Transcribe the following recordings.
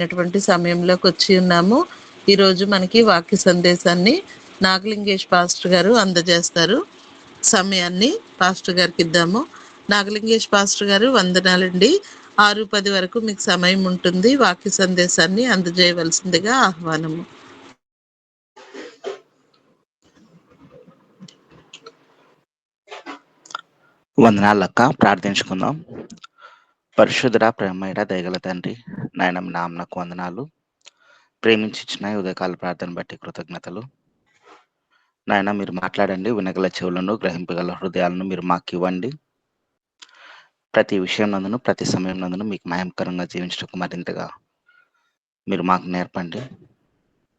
అటువంటి సమయంలోకి వచ్చి ఉన్నాము. ఈరోజు మనకి వాక్య సందేశాన్ని నాగలింగేష్ పాస్టర్ గారు అందజేస్తారు. సమయాన్ని పాస్టర్ గారికి ఇద్దాము. నాగలింగేష్ పాస్టర్ గారు, వందనాలండి. 6:10 వరకు మీకు సమయం ఉంటుంది. వాక్య సందేశాన్ని అందజేయవలసిందిగా ఆహ్వానము. వందనాలక్క. ప్రార్థించుకుందాం. పరిశుద్ధుడ, ప్రేమయుడ, దయగల తండ్రి, నాయన నామనకు వందనాలు. ప్రేమించిన ఉదయకాల ప్రార్థన బట్టి కృతజ్ఞతలు. నాయన మీరు మాట్లాడండి. వినగల చెవులను, గ్రహింపగల హృదయాలను మీరు మాకు ఇవ్వండి. ప్రతి విషయం నందును, ప్రతి సమయం నందును మీకు మహిమకరంగా జీవించటకు మరింతగా మీరు మాకు నేర్పండి.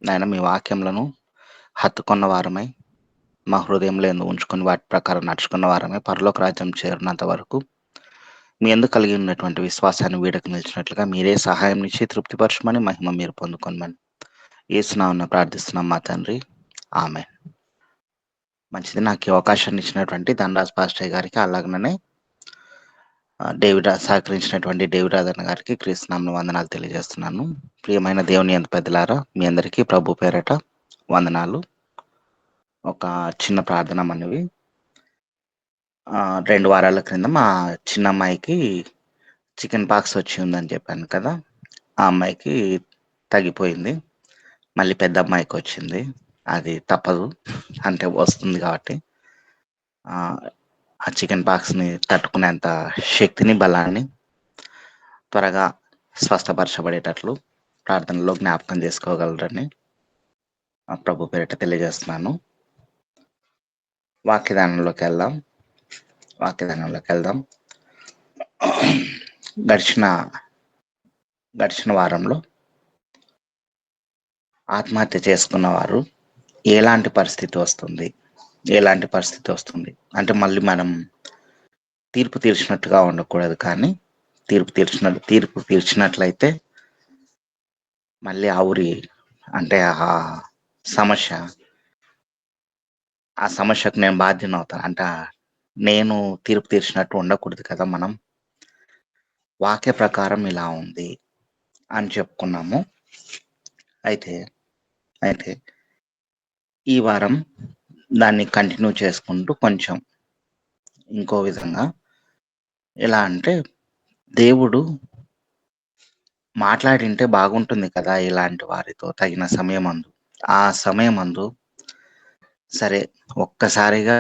నాయన మీ వాక్యములను హత్తుకున్న వారమై, మా హృదయంలో ఎందుకు ఉంచుకొని వాటి ప్రకారం నడుచుకున్న వారమే పరలోక రాజ్యం చేరినంత వరకు మీ ఎందుకు కలిగి ఉన్నటువంటి విశ్వాసాన్ని వీడకు నిలిచినట్లుగా మీరే సహాయం ఇచ్చి తృప్తిపరచమని, మహిమ మీరు పొందుకోమని యేసునామమున ప్రార్థిస్తున్నాం మా తండ్రి. ఆమె మంచిది. నాకు ఈ అవకాశాన్ని ఇచ్చినటువంటి ధనరాజ్ పాస్టర్ గారికి, అలాగనే సహకరించినటువంటి డేవిరాధన్ గారికి క్రీస్తునామమున వందనాలు తెలియజేస్తున్నాను. ప్రియమైన దేవుని యందు పెద్దలారా, మీ అందరికీ ప్రభు పేరట వందనాలు. ఒక చిన్న ప్రార్థన మనవి. 2 వారాల క్రింద మా చిన్న అమ్మాయికి చికెన్ పాక్స్ వచ్చి ఉందని చెప్పాను కదా. ఆ అమ్మాయికి తగ్గిపోయింది. మళ్ళీ పెద్ద అమ్మాయికి వచ్చింది. అది తప్పదు, అంటే వస్తుంది కాబట్టి ఆ చికెన్ పాక్స్ని తట్టుకునేంత శక్తిని, బలాన్ని త్వరగా స్వస్థపరచబడేటట్లు ప్రార్థనలో జ్ఞాపకం చేసుకోగలరని ప్రభు పేరిట తెలియజేస్తున్నాను. వాక్యదానంలోకి వెళ్దాం. గడిచిన వారంలో ఆత్మహత్య చేసుకున్న వారు ఎలాంటి పరిస్థితి వస్తుంది అంటే మళ్ళీ మనం తీర్పు తీర్చినట్టుగా ఉండకూడదు, కానీ తీర్పు తీర్చినట్లయితే మళ్ళీ ఆ ఊరి అంటే ఆ సమస్యకు నేను బాధ్యత అవుతాను. అంటే నేను తీర్పు తీర్చినట్టు ఉండకూడదు కదా. మనం వాక్య ప్రకారం ఇలా ఉంది అని చెప్పుకున్నాము. అయితే ఈ వారం దాన్ని కంటిన్యూ చేసుకుంటూ కొంచెం ఇంకో విధంగా, ఎలా అంటే దేవుడు మాట్లాడింటే బాగుంటుంది కదా ఇలాంటి వారితో తగిన సమయమందు. ఆ సమయమందు సరే ఒక్కసారిగా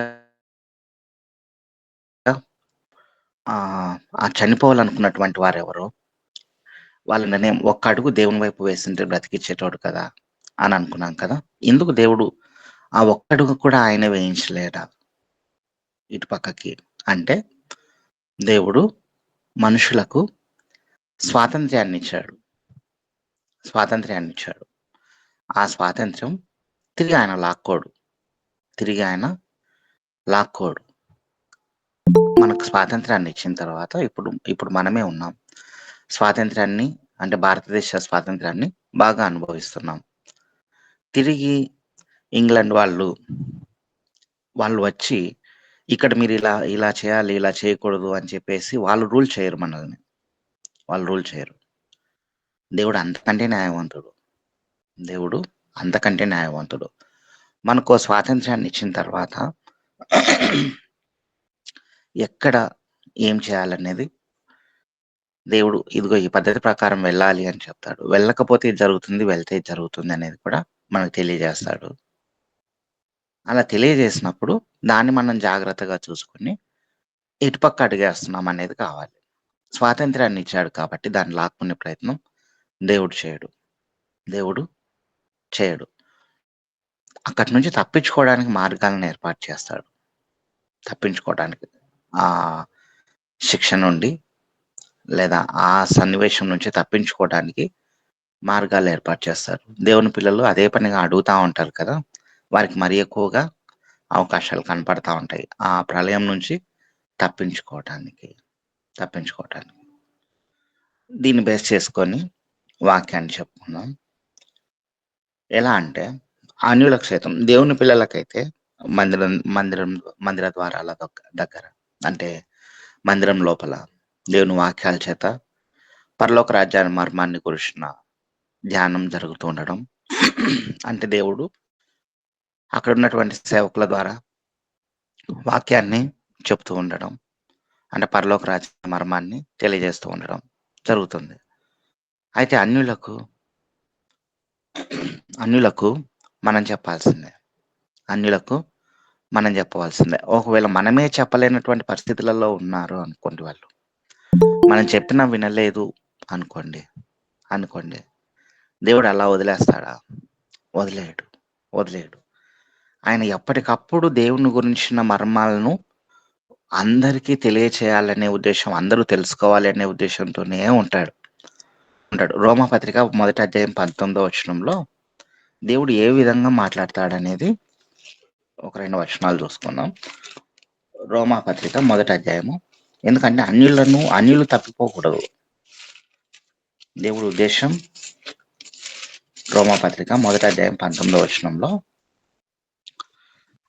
ఆ చనిపోవాలనుకున్నటువంటి వారెవరో వాళ్ళని ఒక్క అడుగు దేవుని వైపు వేసింటే బ్రతికిచ్చేటోడు కదా అని అనుకున్నాం కదా. ఎందుకు దేవుడు ఆ ఒక్క అడుగు కూడా ఆయన వేయించలేడా ఇటు పక్కకి? అంటే దేవుడు మనుషులకు స్వాతంత్ర్యాన్ని ఇచ్చాడు. ఆ స్వాతంత్ర్యం తిరిగి ఆయన లాక్కోడు. మనకు స్వాతంత్రాన్ని ఇచ్చిన తర్వాత ఇప్పుడు మనమే ఉన్నాం. స్వాతంత్రాన్ని అంటే భారతదేశ స్వాతంత్రాన్ని బాగా అనుభవిస్తున్నాం. తిరిగి ఇంగ్లాండ్ వాళ్ళు వచ్చి ఇక్కడ మీరు ఇలా చేయాలి, ఇలా చేయకూడదు అని చెప్పేసి వాళ్ళు రూల్ చేయరు మనల్ని. దేవుడు అంతకంటే న్యాయవంతుడు. మనకు స్వాతంత్రాన్ని ఇచ్చిన తర్వాత ఎక్కడ ఏం చేయాలనేది దేవుడు ఇదిగో ఈ పద్ధతి ప్రకారం వెళ్ళాలి అని చెప్తాడు. వెళ్ళకపోతే ఇది జరుగుతుంది, వెళ్తే ఇది జరుగుతుంది అనేది కూడా మనకు తెలియజేస్తాడు. అలా తెలియజేసినప్పుడు దాన్ని మనం జాగ్రత్తగా చూసుకుని ఇటుపక్క అడిగేస్తున్నాం అనేది కావాలి. స్వాతంత్రాన్ని ఇచ్చాడు కాబట్టి దాన్ని లాక్కునే ప్రయత్నం దేవుడు చేయడు. అక్కడి నుంచి తప్పించుకోవడానికి మార్గాలను ఏర్పాటు చేస్తాడు. తప్పించుకోవడానికి ఆ శిక్ష నుండి లేదా ఆ సన్నివేశం నుంచి తప్పించుకోవడానికి మార్గాలు ఏర్పాటు చేస్తారు. దేవుని పిల్లలు అదే పనిగా అడుగుతూ ఉంటారు కదా. వారికి మరి ఎక్కువగా అవకాశాలు కనపడతా ఉంటాయి ఆ ప్రళయం నుంచి తప్పించుకోవటానికి. దీన్ని బేస్ చేసుకొని వాక్యాన్ని చెప్పుకున్నాం. ఎలా అంటే అన్యులకు సైతం, దేవుని పిల్లలకైతే మందిర ద్వారాల దగ్గర అంటే మందిరం లోపల దేవుని వాక్యాల చేత పరలోక రాజ్యాన్ని మర్మాన్ని గురించిన ధ్యానం జరుగుతూ ఉండడం. అంటే దేవుడు అక్కడ ఉన్నటువంటి సేవకుల ద్వారా వాక్యాన్ని చెప్తూ ఉండడం. అంటే పరలోక రాజ్య మర్మాన్ని తెలియజేస్తూ ఉండడం జరుగుతుంది. అయితే అన్యులకు మనం చెప్పాల్సిందే. అన్యులకు మనం చెప్పవలసిందే. ఒకవేళ మనమే చెప్పలేనటువంటి పరిస్థితులలో ఉన్నారు అనుకోండి వాళ్ళు. మనం చెప్పినా వినలేదు అనుకోండి. దేవుడు అలా వదిలేస్తాడా? వదిలేయడు. ఆయన ఎప్పటికప్పుడు దేవుని గురించిన మర్మాలను అందరికీ తెలియచేయాలనే ఉద్దేశం, అందరూ తెలుసుకోవాలి అనే ఉద్దేశంతోనే ఉంటాడు. రోమాపత్రిక మొదటి అధ్యాయం 19వ వచనంలో దేవుడు ఏ విధంగా మాట్లాడతాడనేది ఒక 2 వచనాలు చూసుకుందాం. రోమాపత్రిక మొదటి అధ్యాయము. ఎందుకంటే అన్యులు తప్పిపోకూడదు. దేవుడి ఉద్దేశం రోమాపత్రిక మొదటి అధ్యాయం 19వ వచనంలో,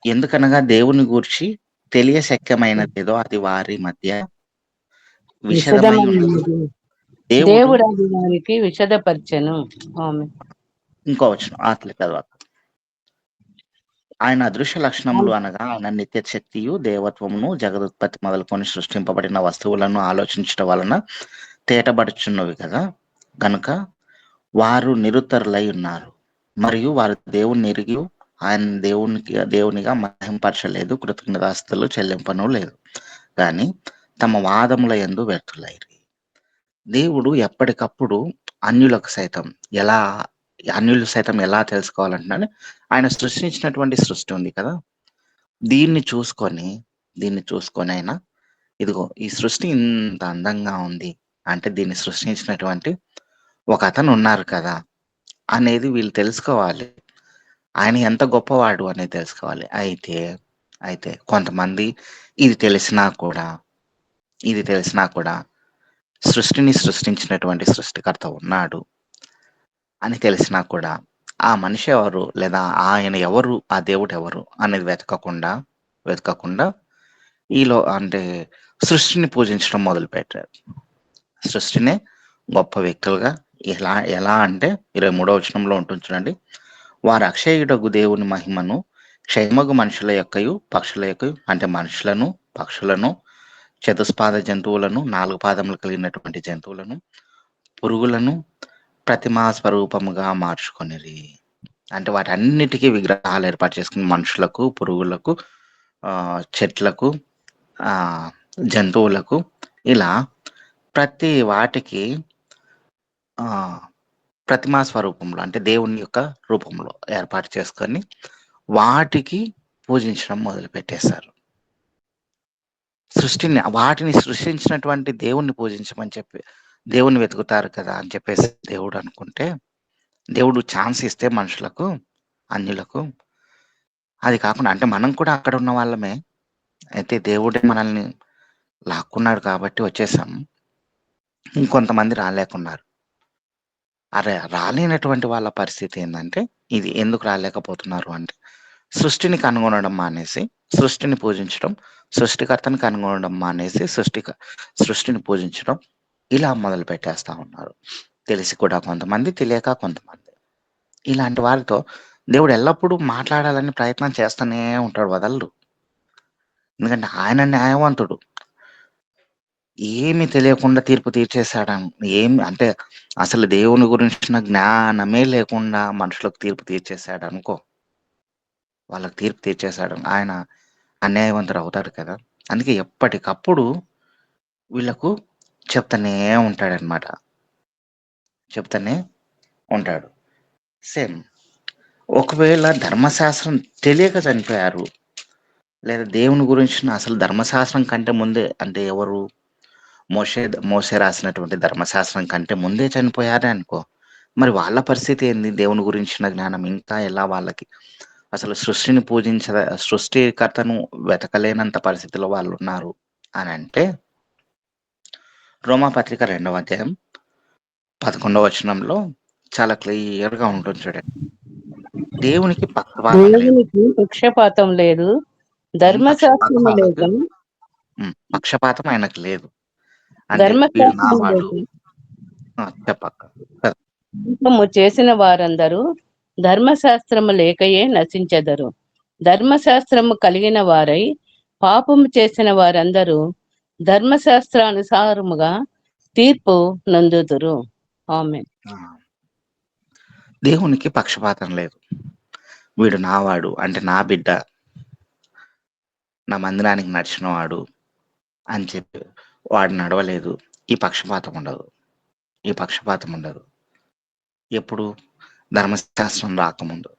ఎందుకనగా దేవుని గూర్చి తెలియశక్యమైనదేదో అది వారి మధ్య విషదమై ఉన్నది. దేవుడు అది వారికి విషదపరచెను. ఇంకో వచనం ఆత్మ తర్వాత, ఆయన అదృశ్య లక్షణములు అనగా ఆయన నిత్య శక్తియు దేవత్వమును జగదుత్పత్తి మొదలుకొని సృష్టింపబడిన వస్తువులను ఆలోచించడం వలన తేటబడుచున్నవి కదా. గనుక వారు నిరుత్తరులై ఉన్నారు, మరియు వారు దేవుని ఎరిగి ఆయన దేవునిగా మహింపరచలేదు, కృతజ్ఞతాస్తులు చెల్లింపను లేదు, కానీ తమ వాదముల యందు వ్యర్థులైరి. దేవుడు ఎప్పటికప్పుడు అన్యులు సైతం ఎలా తెలుసుకోవాలంటే, ఆయన సృష్టించినటువంటి సృష్టి ఉంది కదా, దీన్ని చూసుకొని ఆయన ఇదిగో ఈ సృష్టి ఇంత అందంగా ఉంది అంటే దీన్ని సృష్టించినటువంటి ఒక అతను ఉన్నారు కదా అనేది వీళ్ళు తెలుసుకోవాలి. ఆయన ఎంత గొప్పవాడు అనేది తెలుసుకోవాలి. అయితే కొంతమంది ఇది తెలిసినా కూడా సృష్టిని సృష్టించినటువంటి సృష్టికర్త ఉన్నాడు అని తెలిసినా కూడా ఆ మనిషి ఎవరు, లేదా ఆయన ఎవరు, ఆ దేవుడు ఎవరు అనేది వెతకకుండా సృష్టిని పూజించడం మొదలుపెట్టారు. సృష్టినే గొప్ప వ్యక్తులుగా ఎలా అంటే 23వ వచనంలో ఉంటుంది చూడండి, వారు అక్షయుడగు దేవుని మహిమను క్షయమగు మనుషుల యొక్కయు పక్షుల యొక్కయు, అంటే మనుషులను, పక్షులను, చతుస్పాద జంతువులను, 4 పాదములు కలిగినటువంటి జంతువులను, పురుగులను ప్రతిమా స్వరూపముగా మార్చుకొనిరి. అంటే వాటన్నిటికీ విగ్రహాలు ఏర్పాటు చేసుకుని మనుషులకు, పురుగులకు, చెట్లకు, జంతువులకు, ఇలా ప్రతి వాటికి ప్రతిమా స్వరూపంలో అంటే దేవుని యొక్క రూపంలో ఏర్పాటు చేసుకొని వాటికి పూజించడం మొదలు పెట్టేశారు. వాటిని సృష్టించినటువంటి దేవుణ్ణి పూజించమని చెప్పి దేవుణ్ణి వెతుకుతారు కదా అని చెప్పేసి దేవుడు అనుకుంటే, దేవుడు ఛాన్స్ ఇస్తే మనుషులకు, అన్యులకు, అది కాకుండా అంటే మనం కూడా అక్కడ ఉన్న వాళ్ళమే, అయితే దేవుడే మనల్ని లాక్కున్నాడు కాబట్టి వచ్చేసాం. ఇంకొంతమంది రాలేకున్నారు. రాలేనటువంటి వాళ్ళ పరిస్థితి ఏంటంటే, ఇది ఎందుకు రాలేకపోతున్నారు అంటే, సృష్టిని కనుగొనడం మానేసి సృష్టిని పూజించడం, సృష్టికర్తని కనుగొనడం మానేసి సృష్టిని పూజించడం, ఇలా మొదలు పెట్టేస్తా ఉన్నారు. తెలిసి కూడా కొంతమంది, తెలియక కొంతమంది. ఇలాంటి వారితో దేవుడు ఎల్లప్పుడూ మాట్లాడాలని ప్రయత్నం చేస్తూనే ఉంటాడు, వదలడు. ఎందుకంటే ఆయన న్యాయవంతుడు. ఏమి తెలియకుండా తీర్పు తీర్చేశాడని, అంటే అసలు దేవుని గురించిన జ్ఞానమే లేకుండా మనుషులకు తీర్పు తీర్చేశాడు అనుకో, వాళ్ళకి తీర్పు తీర్చేశాడు, ఆయన అన్యాయవంతుడు అవుతాడు కదా. అందుకే ఎప్పటికప్పుడు వీళ్ళకు చెప్తానే ఉంటాడు. సేమ్ ఒకవేళ ధర్మశాస్త్రం తెలియక చనిపోయారు, లేదా దేవుని గురించిన అసలు ధర్మశాస్త్రం కంటే ముందే, అంటే ఎవరు, మోషే రాసినటువంటి ధర్మశాస్త్రం కంటే ముందే చనిపోయారే అనుకో, మరి వాళ్ళ పరిస్థితి ఏంది? దేవుని గురించిన జ్ఞానం ఇంకా ఎలా వాళ్ళకి? అసలు సృష్టికర్తను వెతకలేనంత పరిస్థితిలో వాళ్ళు ఉన్నారు అని అంటే, రోమాపత్రిక 2వ అధ్యాయం 11వ వచనంలో చాలా క్లియర్గా ఉంటుంది చూడండి. దేవునికి పక్షపాతం లేదు, ధర్మశాస్త్రం లేదు, పక్షపాతం ఆయనకు లేదు. ధర్మశాస్త్రం చెప్పక్క పాపము చేసిన వారందరూ ధర్మశాస్త్రము లేకయే నశించెదరు. ధర్మశాస్త్రము కలిగిన వారై పాపము చేసిన వారందరూ ధర్మశాస్త్రానుసారముగా తీర్పు నందుదురు. ఆమేన్. ఆ, దేవునికి పక్షపాతం లేదు. వీడు నావాడు అంటే నా బిడ్డ, నా మందిరానికి నడిచినవాడు అని చెప్పి వాడు నడవలేదు. ఈ పక్షపాతం ఉండదు. ఈ పక్షపాతం ఉండదు. ఎప్పుడు? ధర్మశాస్త్రం రాకముందు.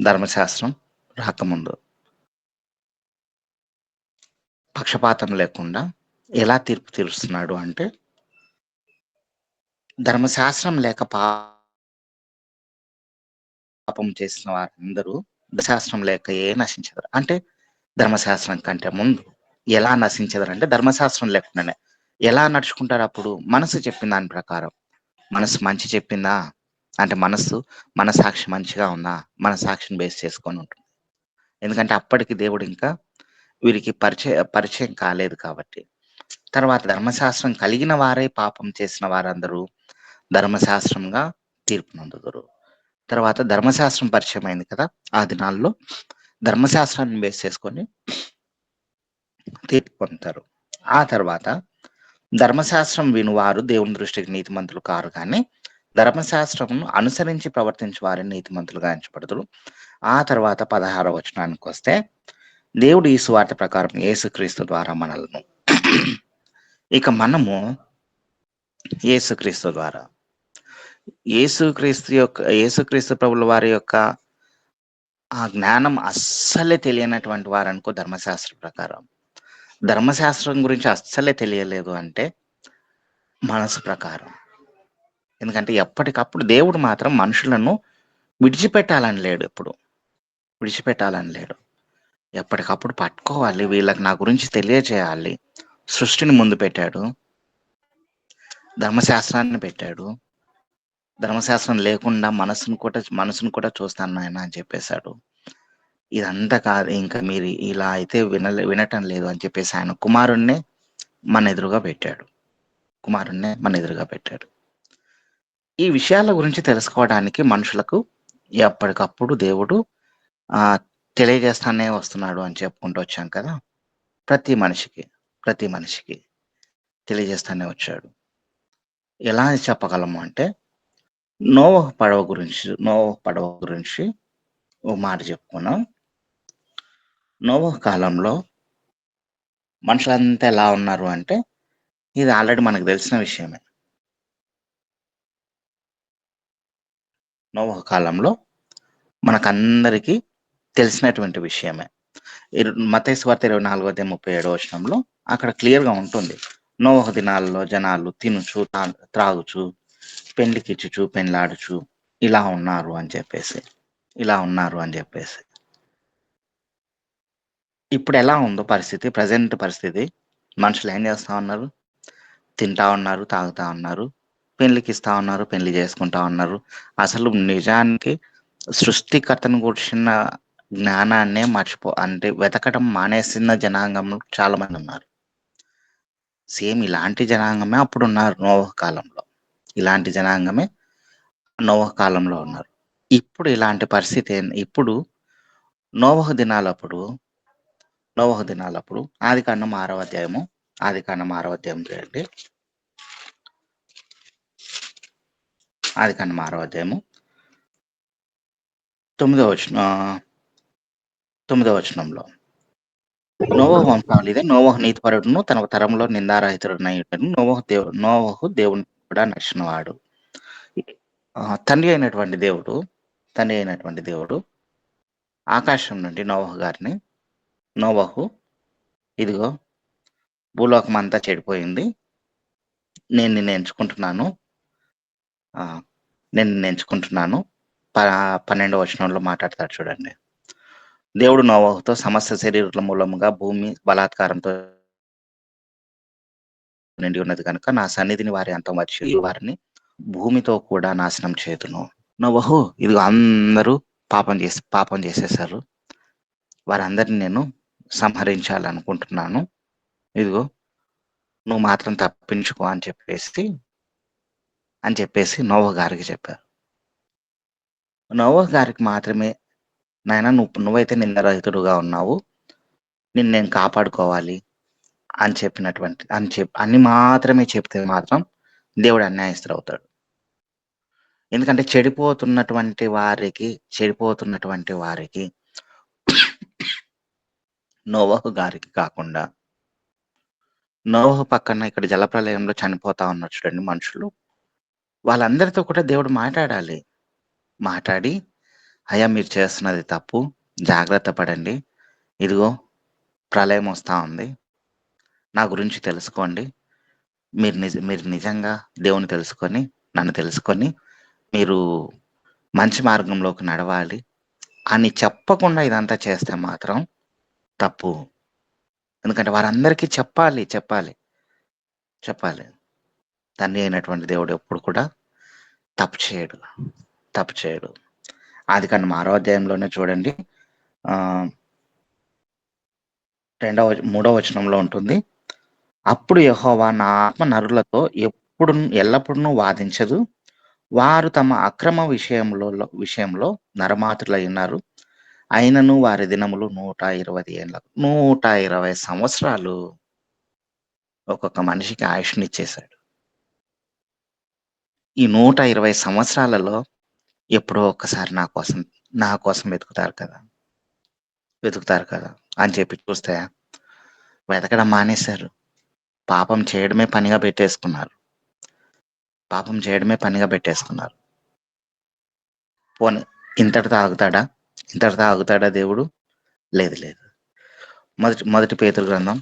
ధర్మశాస్త్రం రాకముందు పక్షపాతం లేకుండా ఎలా తీర్పు తీరుస్తున్నాడు అంటే, ధర్మశాస్త్రం లేక పాపం చేసిన వారందరూ ధర్మశాస్త్రం లేక ఏ నశించదు. అంటే ధర్మశాస్త్రం కంటే ముందు ఎలా నశించదు అంటే ధర్మశాస్త్రం లేకుండానే ఎలా నడుచుకుంటారు అప్పుడు? మనసు చెప్పిన దాని ప్రకారం. మనసు మంచి చెప్పిందా అంటే మన సాక్షి మంచిగా ఉందా, మన సాక్షిని బేస్ చేసుకొని ఉంటుంది. ఎందుకంటే అప్పటికి దేవుడు ఇంకా వీరికి పరిచయం కాలేదు కాబట్టి. తర్వాత ధర్మశాస్త్రం కలిగిన వారే పాపం చేసిన వారందరూ ధర్మశాస్త్రంగా తీర్పు నందుదురు. తర్వాత ధర్మశాస్త్రం పరిచయం అయింది కదా, ఆ దినాల్లో ధర్మశాస్త్రాన్ని బేస్ చేసుకొని తీర్పు పొందుతారు. ఆ తర్వాత ధర్మశాస్త్రం వినువారు దేవుని దృష్టికి నీతిమంతులు కారు, కానీ ధర్మశాస్త్రమును అనుసరించి ప్రవర్తించే వారిని నీతిమంతులుగా ఎంచబడతారు. ఆ తర్వాత 16వ వచనానికి వస్తే, దేవుడు ఈ సువార్త ప్రకారం యేసుక్రీస్తు ద్వారా మనలను, ఇక మనము యేసుక్రీస్తు ద్వారా, యేసుక్రీస్తు ప్రభుల వారి యొక్క ఆ జ్ఞానం అస్సలే తెలియనటువంటి వారు అనుకో, ధర్మశాస్త్ర ప్రకారం. ధర్మశాస్త్రం గురించి అస్సలే తెలియలేదు అంటే మనసు ప్రకారం. ఎందుకంటే ఎప్పటికప్పుడు దేవుడు మాత్రం మనుషులను విడిచిపెట్టాలని లేడు. విడిచిపెట్టాలని లేడు. ఎప్పటికప్పుడు పట్టుకోవాలి, వీళ్ళకి నా గురించి తెలియజేయాలి. సృష్టిని ముందు పెట్టాడు, ధర్మశాస్త్రాన్ని పెట్టాడు. ధర్మశాస్త్రం లేకుండా మనసును కూడా చూస్తాను నాయన అని చెప్పేశాడు. ఇదంతా కాదు, ఇంకా మీరు ఇలా అయితే వినటం లేదు అని చెప్పేసి ఆయన కుమారుణ్ణే మన ఎదురుగా పెట్టాడు. ఈ విషయాల గురించి తెలుసుకోవడానికి మనుషులకు ఎప్పటికప్పుడు దేవుడు తెలియజేస్తానే వస్తున్నాడు అని చెప్పుకుంటూ వచ్చాం కదా. ప్రతి మనిషికి తెలియజేస్తానే వచ్చాడు. ఎలా చెప్పగలము అంటే, నోవహు పడవ గురించి ఓ మాట చెప్పుకున్నాం. నోవహు కాలంలో మనుషులంతా ఎలా ఉన్నారు అంటే, ఇది ఆల్రెడీ మనకు తెలిసిన విషయమే. నోవహు కాలంలో మనకందరికీ తెలిసినటువంటి విషయమే. మత్తయి సువార్త 24:37 అక్కడ క్లియర్గా ఉంటుంది. నోవహు దినాల్లో జనాలు తినుచు త్రాగుచు పెండ్లికిచ్చుచు పెండ్లాడుచు ఇలా ఉన్నారు అని చెప్పేసి. ఇప్పుడు ఎలా ఉందో పరిస్థితి, ప్రజెంట్ పరిస్థితి, మనుషులు ఏం చేస్తా ఉన్నారు? తింటా ఉన్నారు, తాగుతా ఉన్నారు, పెళ్లికి ఇస్తా ఉన్నారు, పెళ్లి చేసుకుంటా ఉన్నారు. అసలు నిజానికి సృష్టికర్తను కూర్చున్న జ్ఞానాన్నే అంటే వెతకడం మానేసిన జనాంగం చాలా మంది ఉన్నారు. సేమ్ ఇలాంటి జనాంగమే అప్పుడు ఉన్నారు నోవహు కాలంలో. ఉన్నారు. ఇప్పుడు ఇలాంటి పరిస్థితి ఇప్పుడు నోవహు దినాలప్పుడు ఆదికాండం 6వ అధ్యాయము చేయండి. ఆదికాండం 6వ అధ్యాయము 9వ వచనంలో, నోవహు వంశావళి ఇదే. నోవహు నీతిపరుడును తన తరంలో నిందారహితుడునై ఉండెను. నోవహు దేవుని కూడా నడిచినవాడు. తండ్రి అయినటువంటి దేవుడు ఆకాశం నుండి నోవహు, ఇదిగో భూలోకం అంతా చెడిపోయింది, నేను నిన్ను ఎంచుకుంటున్నాను. 12వ వచనంలో మాట్లాడతాడు చూడండి. దేవుడు నోవహుతో, సమస్త శరీరుల మూలముగా భూమి బలాత్కారంతో నిండి ఉన్నది కనుక నా సన్నిధిని వారి అంతం వచ్చి వారిని భూమితో కూడా నాశనం చేతును. నోవహు, ఇదిగో అందరూ పాపం చేసేసారు, వారందరిని నేను సంహరించాలనుకుంటున్నాను, ఇదిగో నువ్వు మాత్రం తప్పించుకో అని చెప్పేసి అని చెప్పేసి నోవహు గారికి చెప్పారు. నోవహు గారికి మాత్రమే, నాయన నువ్వైతే నిందరహితుడుగా ఉన్నావు, నిన్ను నేను కాపాడుకోవాలి అని మాత్రమే చెప్తే మాత్రం దేవుడు అన్యాయస్తుడవుతాడు. ఎందుకంటే చెడిపోతున్నటువంటి వారికి నోవహు గారికి కాకుండా, నోవహు పక్కన ఇక్కడ జలప్రలయంలో చనిపోతా ఉన్నారు చూడండి మనుషులు, వాళ్ళందరితో కూడా దేవుడు మాట్లాడాలి. మాట్లాడి, అయ్యా మీరు చేస్తున్నది తప్పు, జాగ్రత్త పడండి, ఇదిగో ప్రళయం వస్తా ఉంది, నా గురించి తెలుసుకోండి, మీరు నిజంగా దేవుని తెలుసుకొని, నన్ను తెలుసుకొని మీరు మంచి మార్గంలోకి నడవాలి అని చెప్పకుండా ఇదంతా చేస్తే మాత్రం తప్పు. ఎందుకంటే వారందరికీ చెప్పాలి. తండ్రి అయినటువంటి దేవుడు ఎప్పుడు కూడా తప్పు చేయడు. ఆదికాండం 6వ అధ్యాయంలోనే చూడండి, 3వ వచనంలో ఉంటుంది, అప్పుడు యెహోవా నా ఆత్మ నరులతో ఎల్లప్పుడూ వాదించదు, వారు తమ అక్రమ విషయంలో నరమాతులై ఉన్నారు, అయినను వారి దినములు 120 ఏళ్ళ 120 సంవత్సరాలు ఒక్కొక్క మనిషికి ఆయుష్నిచ్చేశాడు. ఈ 120 సంవత్సరాలలో ఎప్పుడో ఒక్కసారి నా కోసం వెతుకుతారు కదా అని చెప్పి చూస్తే వెతకడం మానేశారు. పాపం చేయడమే పనిగా పెట్టేసుకున్నారు. పోనీ ఇంతటితో ఆగుతాడా దేవుడు? లేదు. మొదటి పేతురు గ్రంథం,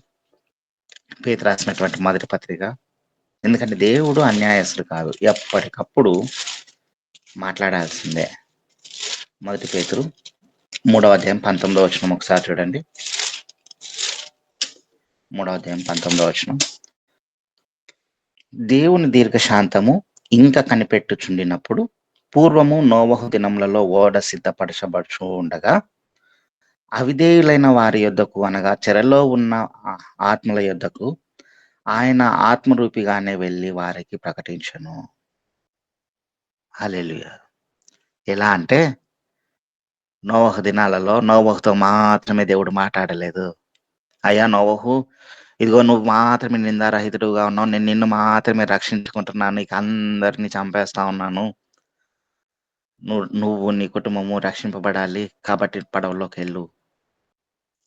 పేతురు రాసినటువంటి మొదటి పత్రిక, ఎందుకంటే దేవుడు అన్యాయస్తుడు కాదు, ఎప్పటికప్పుడు మాట్లాడాల్సిందే. మొదటి పేతురు 3వ అధ్యాయం 19వ వచనం ఒకసారి చూడండి. 3వ అధ్యాయం 19వ వచనం, దేవుని దీర్ఘశాంతము ఇంకా కనిపెట్టుచుండినప్పుడు పూర్వము నోవహు దినములలో ఓడ సిద్ధపరచబడుచు ఉండగా అవిధేయులైన వారి యొద్దకు, అనగా చెరలో ఉన్న ఆత్మల యొద్దకు ఆయన ఆత్మరూపిగానే వెళ్ళి వారికి ప్రకటించను. హల్లెలూయా. ఎలా అంటే, నోవహు దినాలలో నోవహుతో మాత్రమే దేవుడు మాట్లాడలేదు. అయ్యా నోవహు, ఇదిగో నువ్వు మాత్రమే నిందారహితుడుగా ఉన్నావు, నేను నిన్ను మాత్రమే రక్షించుకుంటున్నాను, ఇక అందరినీ చంపేస్తా ఉన్నాను, నువ్వు నీ కుటుంబము రక్షింపబడాలి, కాబట్టి పడవలోకి వెళ్ళు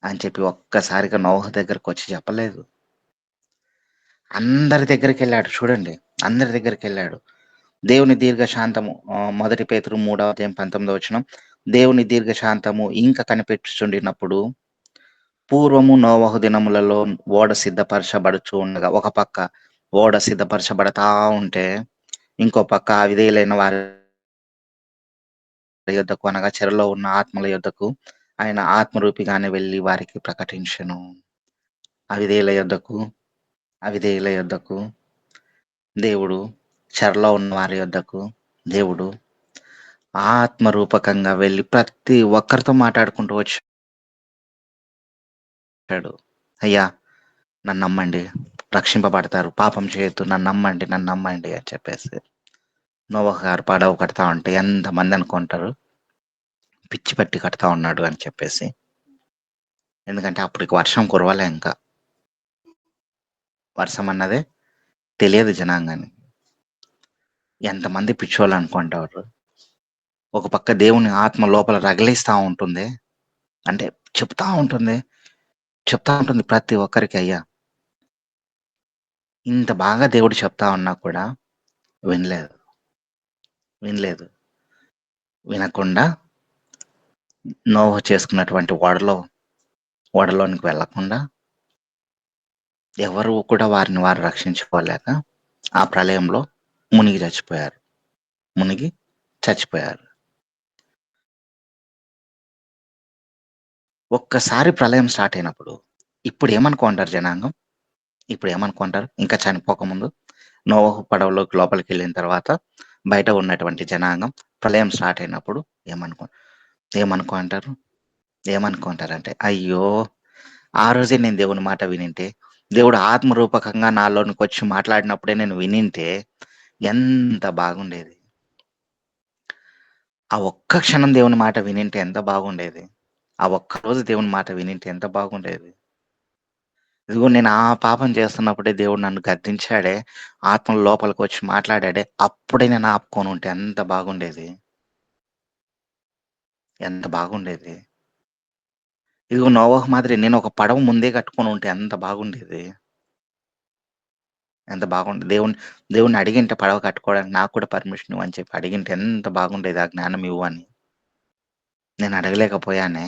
అని చెప్పి ఒక్కసారిగా నోవహు దగ్గరకు వచ్చి చెప్పలేదు. అందరి దగ్గరికి వెళ్ళాడు. చూడండి, అందరి దగ్గరికి వెళ్ళాడు. దేవుని దీర్ఘశాంతము, మొదటి పేతురు 3వ అధ్యాయం 19వ వచనం, దేవుని దీర్ఘశాంతము ఇంకా కనిపెట్టుచుండినప్పుడు పూర్వము నోవహు దినములలో ఓడ సిద్ధపరచబడుచు ఉండగా, ఒక పక్క ఓడ సిద్ధపరచబడతా ఉంటే ఇంకో పక్క అవిధేయులైన వారి యొద్దకు, అనగా చెరలో ఉన్న ఆత్మల యొద్దకు ఆయన ఆత్మరూపిగానే వెళ్ళి వారికి ప్రకటించెను. అవిధేయుల యొద్దకు దేవుడు, చెరలో ఉన్న వారి యొద్దకు దేవుడు ఆత్మరూపకంగా వెళ్ళి ప్రతి ఒక్కరితో మాట్లాడుకుంటూ వచ్చాడు. అయ్యా నన్ను నమ్మండి, రక్షింపబడతారు, పాపం చేయొద్దు, నన్ను నమ్మండి అని చెప్పేసి. నోవహు గారు పడవ కడతా ఉంటే ఎంతమంది అనుకుంటారు పిచ్చి పట్టి కడతా ఉన్నాడు అని చెప్పేసి. ఎందుకంటే అప్పటికి వర్షం కురవలే, ఇంకా వర్షం అన్నదే తెలియదు జనాంగాని. ఎంతమంది పిచ్చోళ్ళు అనుకుంటారు. ఒక పక్క దేవుని ఆత్మ లోపల రగిలిస్తూ ఉంటుంది, అంటే చెప్తా ఉంటుంది ప్రతి ఒక్కరికి, అయ్యా ఇంత బాగా దేవుడు చెప్తా ఉన్నా కూడా వినలేదు. వినకుండా నోవహు చేసుకున్నటువంటి ఓడలోనికి వెళ్ళకుండా ఎవరు కూడా వారిని వారు రక్షించుకోలేక ఆ ప్రళయంలో మునిగి చచ్చిపోయారు. ఒక్కసారి ప్రళయం స్టార్ట్ అయినప్పుడు ఇప్పుడు ఏమనుకుంటారు జనాంగం? ఇంకా చనిపోకముందు నోవహు పడవలోకి లోపలికి వెళ్ళిన తర్వాత బయట ఉన్నటువంటి జనాంగం ప్రళయం స్టార్ట్ అయినప్పుడు ఏమనుకుంటారంటే, అయ్యో ఆ రోజే నేను దేవుని మాట వినింటే, దేవుడు ఆత్మరూపకంగా నాలోనికి వచ్చి మాట్లాడినప్పుడే నేను వినింటే ఎంత బాగుండేది. ఆ ఒక్క క్షణం దేవుని మాట వినింటే ఎంత బాగుండేది. ఆ ఒక్కరోజు దేవుని మాట వినింటే ఎంత బాగుండేది. ఇదిగో నేను ఆ పాపం చేస్తున్నప్పుడే దేవుడు నన్ను గద్దించాడే, ఆత్మ లోపలికొచ్చి మాట్లాడాడే, అప్పుడే నేను ఆపుకొనుంటే ఎంత బాగుండేది. ఎంత బాగుండేది. ఇదిగో నోవహు మాదిరి నేను ఒక పడవ ముందే కట్టుకొనుంటే ఎంత బాగుండేది. ఎంత బాగుండేది. దేవుడిని అడిగింటే పడవ కట్టుకోవడానికి నాకు కూడా పర్మిషన్ ఇవ్వని చెప్పి అడిగింటే ఎంత బాగుండేది. ఆ జ్ఞానం ఇవ్వు అని. నేను అడగలేకపోయానే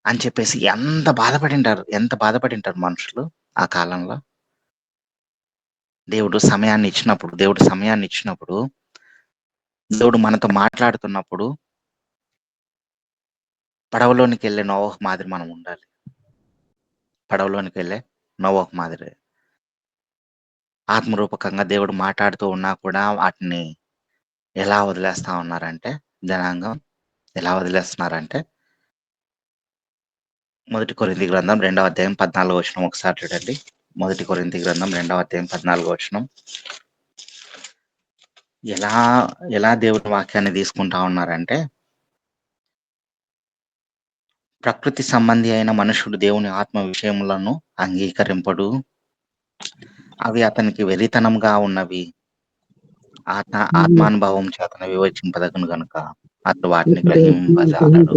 అని చెప్పేసి ఎంత బాధపడింటారు మనుషులు ఆ కాలంలో. దేవుడు సమయాన్నిచ్చినప్పుడు, దేవుడు మనతో మాట్లాడుతున్నప్పుడు పడవలోనికెళ్ళే నోవహు మాదిరి మనం ఉండాలి. పడవలోనికెళ్ళే నోవహు మాదిరి. ఆత్మరూపకంగా దేవుడు మాట్లాడుతూ ఉన్నా కూడా వాటిని ఎలా వదిలేస్తా ఉన్నారంటే జనాంగం ఎలా వదిలేస్తున్నారంటే, మొదటి కొరింథీ గ్రంథం 2వ అధ్యాయం 14వ వచనం ఒకసారి చూడండి. మొదటి కొరింథీ గ్రంథం 2వ అధ్యాయం 14వ వచనం. ఎలా దేవుని వాక్యాన్ని తీసుకుంటా ఉన్నారంటే, ప్రకృతి సంబంధి అయిన మనుషుడు దేవుని ఆత్మ విషయములను అంగీకరింపడు. అవి అతనికి వెర్రితనంగా ఉన్నవి. ఆత్మానుభవం చేతన వివేచింపదగును గనుక అతడు వాటిని గ్రహింపజాలడు.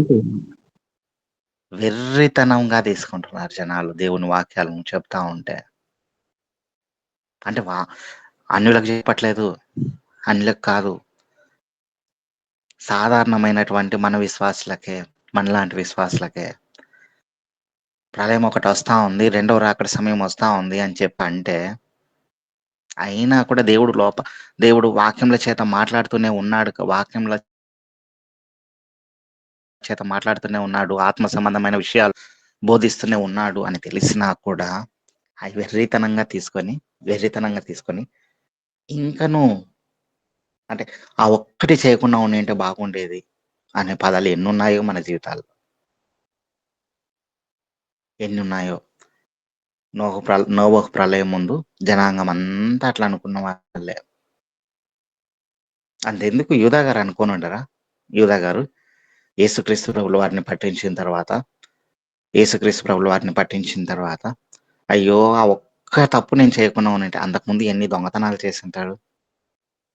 వెర్రితనంగా తీసుకుంటున్నారు జనాలు దేవుని వాక్యాలను చెప్తా ఉంటే. అంటే అన్యులకు చెప్పట్లేదు, అన్యులకు కాదు, సాధారణమైనటువంటి మనలాంటి విశ్వాసులకే. ప్రళయం ఒకటి వస్తా ఉంది, రెండవ రాకడ సమయం వస్తా ఉంది అని చెప్పి అంటే, అయినా కూడా దేవుడు వాక్యముల చేత మాట్లాడుతూనే ఉన్నాడు, ఆత్మ సంబంధమైన విషయాలు బోధిస్తూనే ఉన్నాడు అని తెలిసినా కూడా అవి వెర్రితనంగా తీసుకొని ఇంకను అంటే ఆ ఒక్కటి చేయకుండా ఉండింటే బాగుండేది అనే పదాలు ఎన్నున్నాయో మన జీవితాల్లో. ఎన్నున్నాయో. నోవహు ప్రళయం ముందు జనాంగం అంతా అట్లా అనుకున్న వాళ్ళే. అంతెందుకు యూదా గారు అనుకోని ఉండరా? యూదా గారు యేసుక్రీస్తు ప్రభుల వారిని పట్టించిన తర్వాత అయ్యో ఆ ఒక్క తప్పు నేను చేయకుండా ఉన్నంటే అంతకుముందు ఎన్ని దొంగతనాలు చేసి ఉంటాడు.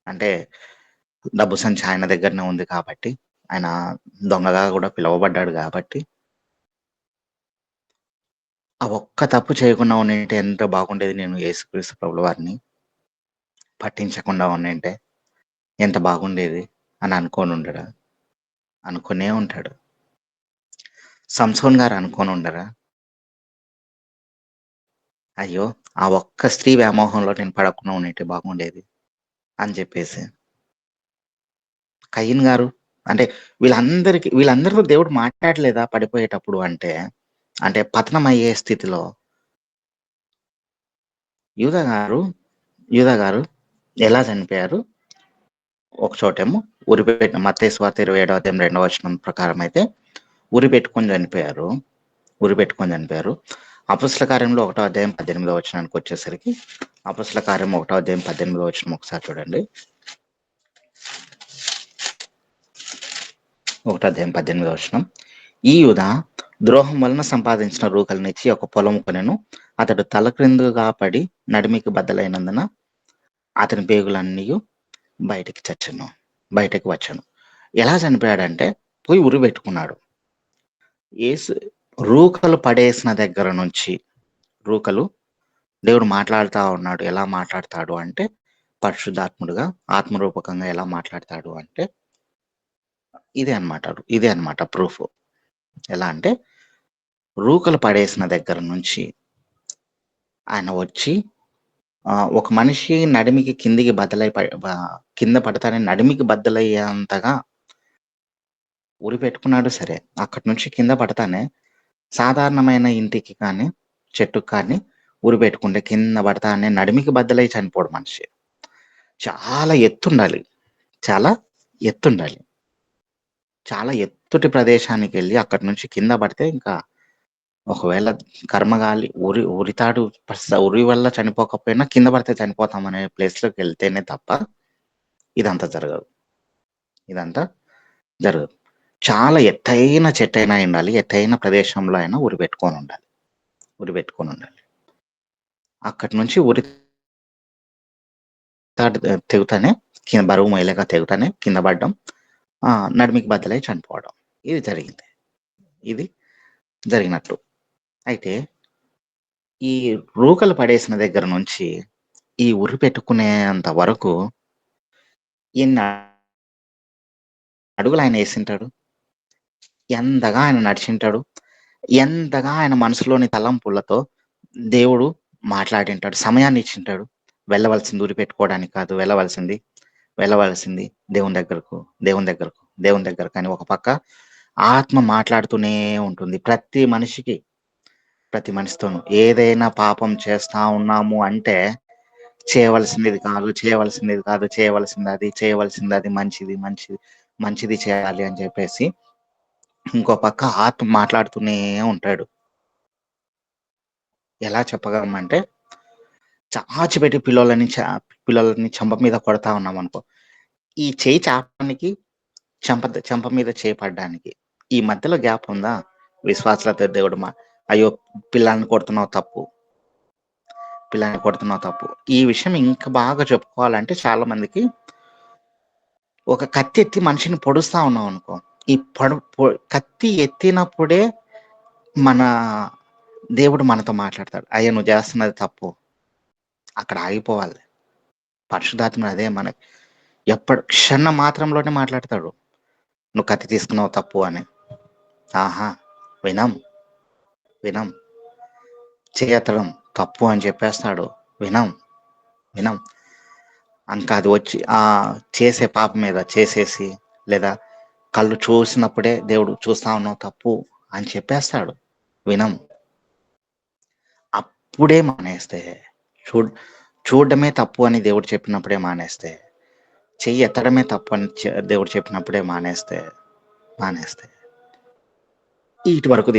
అంటే డబ్బు సంచి ఆయన దగ్గరనే ఉంది కాబట్టి, ఆయన దొంగగా కూడా పిలువబడ్డాడు కాబట్టి, ఆ ఒక్క తప్పు చేయకుండా ఉన్నంటే ఎంత బాగుండేది. నేను యేసుక్రీస్తు ప్రభుల వారిని పట్టించకుండా ఉన్నంటే ఎంత బాగుండేది అని అనుకునే ఉంటాడు. సంసోన్ గారు అనుకోని ఉండరా? అయ్యో ఆ ఒక్క స్త్రీ వ్యామోహంలో నేను పడకుండా ఉన్నట్టే బాగుండేది అని చెప్పేసి. కయ్యన్ గారు అంటే వీళ్ళందరూ దేవుడు మాట్లాడలేదా పడిపోయేటప్పుడు అంటే పతనం అయ్యే స్థితిలో యూదా గారు ఎలా చనిపోయారు? ఒక చోటేమో మత్తయి సువార్త 27వ అధ్యాయం 2వ వచనం ప్రకారం అయితే ఉరి పెట్టుకొని చనిపోయారు. అపొస్తల కార్యంలో 1వ అధ్యాయం 18వ వచనానికి వచ్చేసరికి, అపొస్తల కార్యం 1వ అధ్యాయం 18వ వచనం ఒకసారి చూడండి. 1వ అధ్యాయం 18వ వచనం. ఈ యూదా ద్రోహం వలన సంపాదించిన రూకలనిచ్చి ఒక పొలం కొనెను. అతడు తలక్రిందుగా పడి నడిమికి బద్దలైనందున అతని పేగులన్నీ బయటకి వచ్చను. ఎలా చనిపోయాడంటే పోయి ఉరి పెట్టుకున్నాడు. రూకలు పడేసిన దగ్గర నుంచి దేవుడు మాట్లాడుతూ ఉన్నాడు. ఎలా మాట్లాడతాడు అంటే పరిశుద్ధాత్ముడుగా ఆత్మరూపకంగా ఎలా మాట్లాడతాడు అంటే ఇదే అన్నమాట ప్రూఫ్. ఎలా అంటే రూకలు పడేసిన దగ్గర నుంచి ఆయన వచ్చి ఒక మనిషి నడిమికి కింద పడతానే నడిమికి బద్దలయ్యేంతగా ఉరి పెట్టుకున్నాడు. సరే, అక్కడి నుంచి కింద పడతానే సాధారణమైన ఇంటికి కానీ చెట్టుకు కానీ ఉరి పెట్టుకుంటే కింద పడతానే నడిమికి బద్దలై చనిపోడు మనిషి. చాలా ఎత్తుండాలి, చాలా ఎత్తుటి ప్రదేశానికి వెళ్ళి అక్కడి నుంచి కింద పడితే ఇంకా ఒకవేళ కర్మగాలి ఉరితాడు ఉరి వల్ల చనిపోకపోయినా కింద పడితే చనిపోతాం అనే ప్లేస్లోకి వెళ్తేనే తప్ప ఇదంతా జరగదు. ఇదంతా జరగదు. చాలా ఎత్తైన చెట్టైనా ఉండాలి, ఎత్తైన ప్రదేశంలో అయినా ఉరి పెట్టుకొని ఉండాలి. అక్కడి నుంచి ఉరితాడు తెగుతానే కింద బరువు మైలేక తెగుతానే కింద పడడం, నడిమికి బద్దలై చనిపోవడం. ఇది జరిగినట్టు. అయితే ఈ రూకలు పడేసిన దగ్గర నుంచి ఈ ఉరి పెట్టుకునేంత వరకు ఎన్ని అడుగులు ఆయన వేసింటాడు, ఎంతగా ఆయన నడిచింటాడు, ఎంతగా ఆయన మనసులోని తలంపులతో దేవుడు మాట్లాడింటాడు, సమయాన్ని ఇచ్చింటాడు. వెళ్ళవలసింది ఉరి పెట్టుకోవడానికి కాదు, వెళ్ళవలసింది దేవుని దగ్గరకు అని ఒక పక్క ఆత్మ మాట్లాడుతూనే ఉంటుంది ప్రతి మనిషితోనూ. ఏదైనా పాపం చేస్తా ఉన్నాము అంటే చేయవలసింది అది మంచిది చేయాలి అని చెప్పేసి ఇంకో పక్క ఆత్మ మాట్లాడుతూనే ఉంటాడు. ఎలా చెప్పగలమంటే, చాచిపెట్టి పిల్లలని చెంప మీద కొడతా ఉన్నాం అనుకో, ఈ చేయి చాపడానికి చెంప మీద చేపడ్డానికి ఈ మధ్యలో గ్యాప్ ఉందా? విశ్వాసులతో దేవుడు అయ్యో పిల్లాన్ని కొడుతున్నావు తప్పు. ఈ విషయం ఇంకా బాగా చెప్పుకోవాలంటే చాలా మందికి, ఒక కత్తి ఎత్తి మనిషిని పొడుస్తా ఉన్నాం అనుకో, ఈ కత్తి ఎత్తినప్పుడే మన దేవుడు మనతో మాట్లాడతాడు. అయ్యా నువ్వు చేస్తున్నది తప్పు, అక్కడ ఆగిపోవాలి. పరిశుద్ధాత్మ అదే మనకి క్షణ మాత్రంలోనే మాట్లాడతాడు. నువ్వు కత్తి తీసుకున్నావు తప్పు అని. ఆహా వినం చేయతడం తప్పు అని చెప్పేస్తాడు. వినం ఇంకా అది వచ్చి చేసే పాప మీద చేసేసి, లేదా కళ్ళు చూసినప్పుడే దేవుడు చూస్తా ఉన్నావు తప్పు అని చెప్పేస్తాడు. వినం. అప్పుడే మానేస్తే, చూడడమే తప్పు అని దేవుడు చెప్పినప్పుడే మానేస్తే, చెయ్యి ఎత్తడమే తప్పు అని దేవుడు చెప్పినప్పుడే మానేస్తే ఇటు వరకు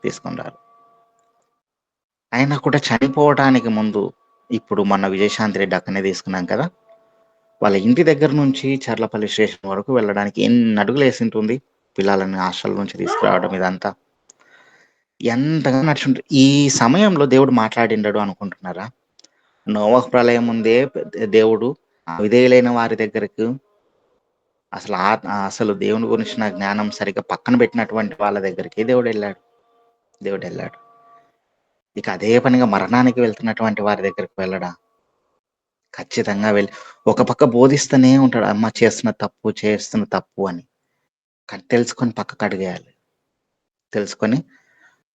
తీసుకున్నారు. అయినా కూడా చనిపోవడానికి ముందు, ఇప్పుడు మొన్న విజయశాంతి రెడ్డి అక్కనే తీసుకున్నాం కదా, వాళ్ళ ఇంటి దగ్గర నుంచి చర్లపల్లి స్టేషన్ వరకు వెళ్ళడానికి ఎన్ని అడుగులు వేసింటుంది. పిల్లలని హాస్టల్ నుంచి తీసుకురావడం, ఇదంతా ఎంతగా నడుచుంటారు. ఈ సమయంలో దేవుడు మాట్లాడిండడు అనుకుంటున్నారా? నోవహు ప్రళయం ముందే దేవుడు విధేయులైన వారి దగ్గరకు, అసలు దేవుని గురించిన జ్ఞానం సరిగ్గా పక్కన పెట్టినటువంటి వాళ్ళ దగ్గరికి దేవుడు వెళ్ళాడు. ఇక అదే పనిగా మరణానికి వెళ్తున్నటువంటి వారి దగ్గరికి వెళ్ళడా? ఖచ్చితంగా వెళ్ళి ఒక పక్క బోధిస్తూనే ఉంటాడు, అమ్మ చేస్తున్న తప్పు అని. తెలుసుకొని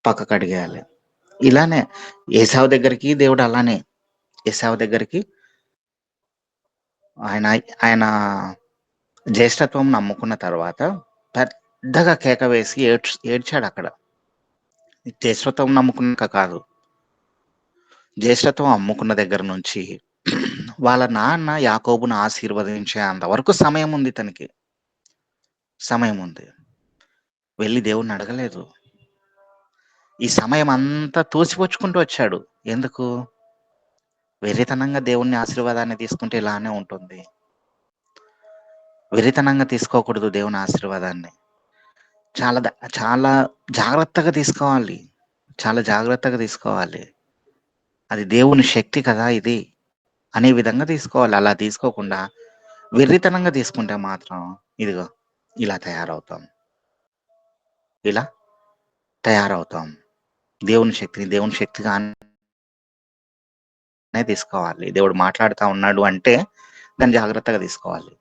పక్కకు అడిగేయాలి. ఇలానే ఏసావు దగ్గరికి దేవుడు ఆయన జ్యేష్ఠత్వం నమ్ముకున్న తర్వాత పెద్దగా కేక వేసి ఏడ్చాడు. అక్కడ జ్యేష్ఠత్వం నమ్ముకున్నాక కాదు, జ్యేష్ఠత్వం అమ్ముకున్న దగ్గర నుంచి వాళ్ళ నాన్న యాకోబును ఆశీర్వదించే అంతవరకు సమయం ఉంది. తనకి సమయం ఉంది. వెళ్ళి దేవుణ్ణి అడగలేదు. ఈ సమయం అంతా తోసిపుచ్చుకుంటూ వచ్చాడు. ఎందుకు? వెర్రితనంగా దేవుణ్ణి ఆశీర్వాదాన్ని తీసుకుంటే ఇలానే ఉంటుంది. వెర్రితనంగా తీసుకోకూడదు దేవుని ఆశీర్వాదాన్ని. చాలా జాగ్రత్తగా తీసుకోవాలి. అది దేవుని శక్తి కదా ఇది అనే విధంగా తీసుకోవాలి. అలా తీసుకోకుండా వెర్రితనంగా తీసుకుంటే మాత్రం ఇదిగో ఇలా తయారవుతాం. దేవుని శక్తిగానే తీసుకోవాలి. దేవుడు మాట్లాడుతూ ఉన్నాడు అంటే దాన్ని జాగ్రత్తగా తీసుకోవాలి.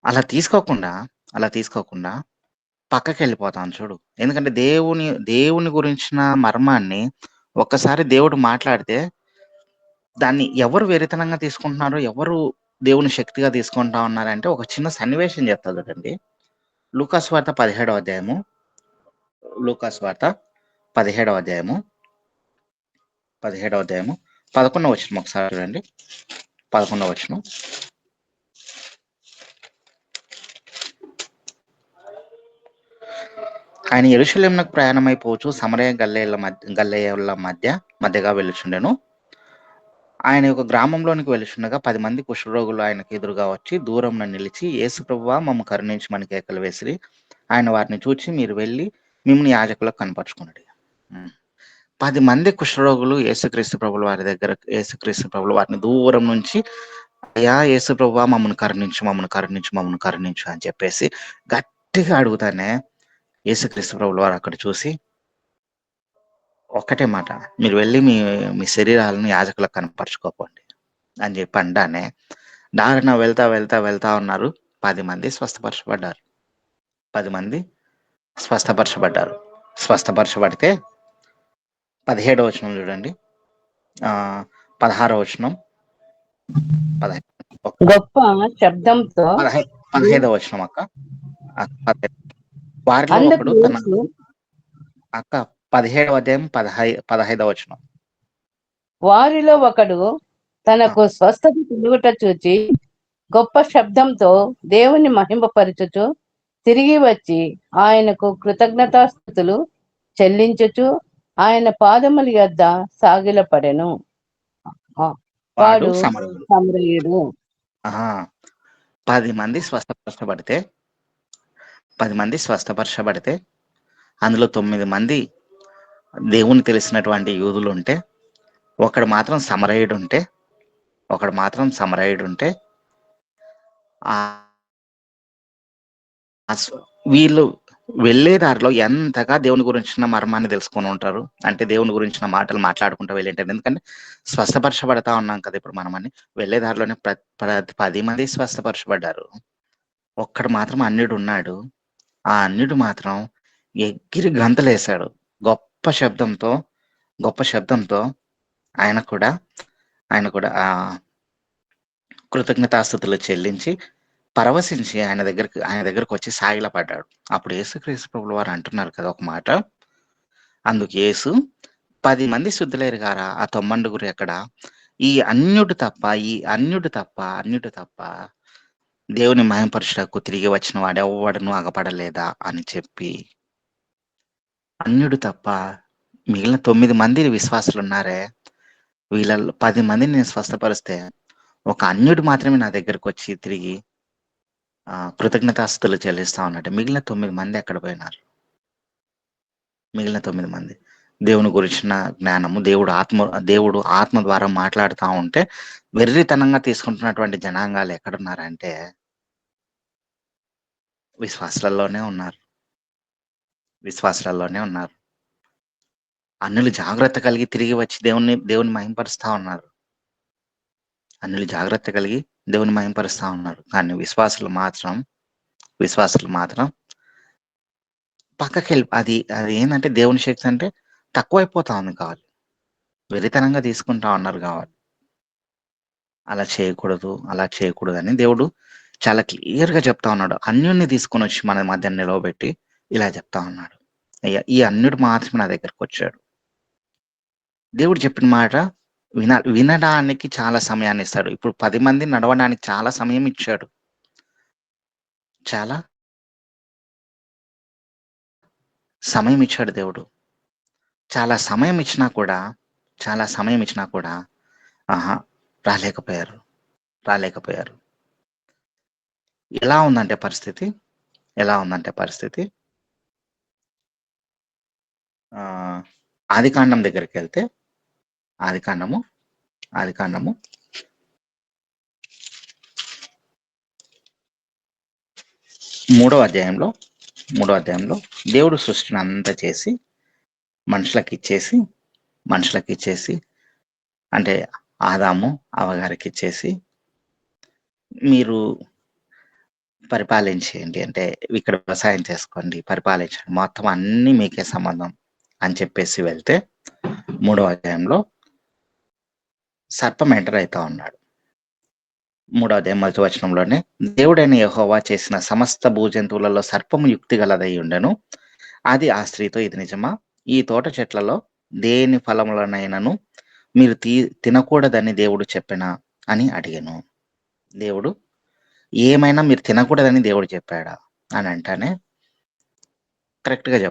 అలా తీసుకోకుండా పక్కకి వెళ్ళిపోతాం చూడు. ఎందుకంటే దేవుని గురించిన మర్మాన్ని ఒక్కసారి దేవుడు మాట్లాడితే దాన్ని ఎవరు వెరితనంగా తీసుకుంటున్నారో, ఎవరు దేవుని శక్తిగా తీసుకుంటా ఉన్నారంటే ఒక చిన్న సన్నివేశం చెప్తాడు చూడండి. లూకాసు వార్త 17వ అధ్యాయము 11వ వచనం ఒకసారి చూడండి. 11వ వచనం. ఆయన యెరూషలేమునకు ప్రయాణమైపోవచ్చు సమరయ గల్లేయుల మధ్యగా వెళ్ళుచుండెను. ఆయన ఒక గ్రామంలోనికి వెళ్ళుచుండగా 10 మంది కుష్ఠరోగులు ఆయనకు ఎదురుగా వచ్చి దూరంన నిలిచి, యేసు ప్రభువా మమ్ము కరుణించమని కేకలు వేసిరి. ఆయన వారిని చూచి, మీరు వెళ్ళి మిమ్మును యాజకులకు కనపరుచుకొనుడి. 10 మంది కుష్ఠరోగులు యేసుక్రీస్తు ప్రభుల వారిని దూరం నుంచి, అయ్యా యేసు ప్రభువా మమ్మల్ని కరుణించు అని చెప్పేసి గట్టిగా అడుగుతానే యేసుక్రీస్తు ప్రభుల వారు అక్కడ చూసి ఒక్కటే మాట, మీరు వెళ్ళి మీ శరీరాలను యాజకులకు కనపరుచుకోపోండి అని చెప్పి అంటానే దారిన వెళ్తా ఉన్నారు. 10 మంది స్వస్థపరచబడ్డారు. 10 మంది స్వస్థపరచబడితే 17వ వచనం చూడండి, 16వ వచనం, 15 గొప్ప శబ్దంతో 15వ వచనం అక్క. వారిలో అందుకు ఒకడు తన యేసు అక్క 17వ అధ్యాయం 15వ వచనం. వారిలో ఒకడు తనకు స్వస్థత కలుగుట చూచి గొప్ప శబ్దంతో దేవుని మహింపపరచుచు తిరిగి వచ్చి ఆయనకు కృతజ్ఞతాస్తుతులు చెల్లించుచు ఆయన పాదముల యొద్ద సాగిలపడెను. వాడు సమరయుడు. 10 మంది స్వస్థపరచబడితే అందులో 9 మంది దేవుని తెలిసినటువంటి యూదులు ఉంటే, ఒకడు మాత్రం సమరయుడు ఉంటే వీళ్ళు వెళ్ళే దారిలో ఎంతగా దేవుని గురించిన మర్మాన్ని తెలుసుకొని ఉంటారు. అంటే దేవుని గురించిన మాటలు మాట్లాడుకుంటూ వెళ్ళింటారు. ఎందుకంటే స్వస్థపరచబడతా ఉన్నాం కదా ఇప్పుడు మనమని. వెళ్ళే దారిలోనే 10 మంది స్వస్థపరచబడ్డారు. ఒక్కడు మాత్రం అన్యుడు ఉన్నాడు. ఆ అన్యుడు మాత్రం ఎగిరి గంతలేశాడు గొప్ప శబ్దంతో. ఆయన కూడా కృతజ్ఞతాస్తుతులు చెల్లించి పరవశించి ఆయన దగ్గరకు వచ్చి సాగిలపడ్డాడు. అప్పుడు యేసుక్రీస్తు ప్రభుల వారు అంటున్నారు కదా ఒక మాట, అందుకు యేసు, 10 మంది శుద్ధులేరు గారా, ఆ 90 ఎక్కడ? ఈ అన్యుడు తప్ప దేవుని మహిమపరచుటకు తిరిగి వచ్చిన వాడెవ్వడును అగపడలేదా అని చెప్పి, అన్యుడు తప్ప మిగిలిన 9 మంది విశ్వాసులు ఉన్నారే, వీళ్ళల్లో 10 మందిని నేను స్వస్థపరిస్తే ఒక అన్యుడు మాత్రమే నా దగ్గరకు వచ్చి తిరిగి కృతజ్ఞతాస్తుతులు చెల్లిస్తా ఉన్నట్టు. మిగిలిన 9 మంది ఎక్కడ పోయినారు? మిగిలిన 9 మంది దేవుని గురించిన జ్ఞానము, దేవుడు ఆత్మ ద్వారా మాట్లాడుతూ ఉంటే వెర్రితనంగా తీసుకుంటున్నటువంటి జనాంగాలు ఎక్కడున్నారంటే విశ్వాసులలోనే ఉన్నారు. అన్యులు జాగ్రత్త కలిగి తిరిగి వచ్చి దేవుని మహింపరుస్తా ఉన్నారు. కానీ విశ్వాసులు మాత్రం పక్కకి వెళ్ళి అది ఏంటంటే దేవుని శక్తి అంటే తక్కువైపోతా ఉంది కావాలి, వెరితనంగా తీసుకుంటా ఉన్నారు కావాలి. అలా చేయకూడదు అని దేవుడు చాలా క్లియర్గా చెప్తా ఉన్నాడు. అన్యుడిని తీసుకొని వచ్చి మన మధ్య నిలవబెట్టి ఇలా చెప్తా ఉన్నాడు, అయ్యా ఈ అన్యుడు మాత్రమే నా దగ్గరకు వచ్చాడు. దేవుడు చెప్పిన మాట వినడానికి చాలా సమయాన్ని ఇస్తాడు. ఇప్పుడు 10 మంది నడవడానికి చాలా సమయం ఇచ్చాడు. చాలా సమయం ఇచ్చాడు దేవుడు. చాలా సమయం ఇచ్చినా కూడా రాలేకపోయారు. ఎలా ఉందంటే పరిస్థితి ఆదికాండం దగ్గరికి వెళ్తే ఆదికాండము 3వ అధ్యాయంలో దేవుడు సృష్టిని అంతా చేసి మనుషులకి ఇచ్చేసి అంటే ఆదాము అవ్వగారికి ఇచ్చేసి, మీరు పరిపాలించేయండి, అంటే ఇక్కడ వ్యవసాయం చేసుకోండి, పరిపాలించండి, మొత్తం అన్ని మీకే సంబంధం అని చెప్పేసి వెళ్తే 3వ అధ్యాయంలో సర్పం ఎంటర్ అవుతా ఉన్నాడు. 3వ అధ్యాయం 1వ వచనంలోనే, దేవుడైన యెహోవా చేసిన సమస్త భూజంతువులలో సర్పము యుక్తి గలదై ఉండెను. అది ఆ స్త్రీతో, ఇది నిజమా? ఈ తోట చెట్లలో దేని ఫలములనైనను మీరు తినకూడదని దేవుడు చెప్పెనా అని అడిగాను. దేవుడు ఏమైనా మీరు తినకూడదని దేవుడు చెప్పాడా అని అంటానే కరెక్ట్‌గా.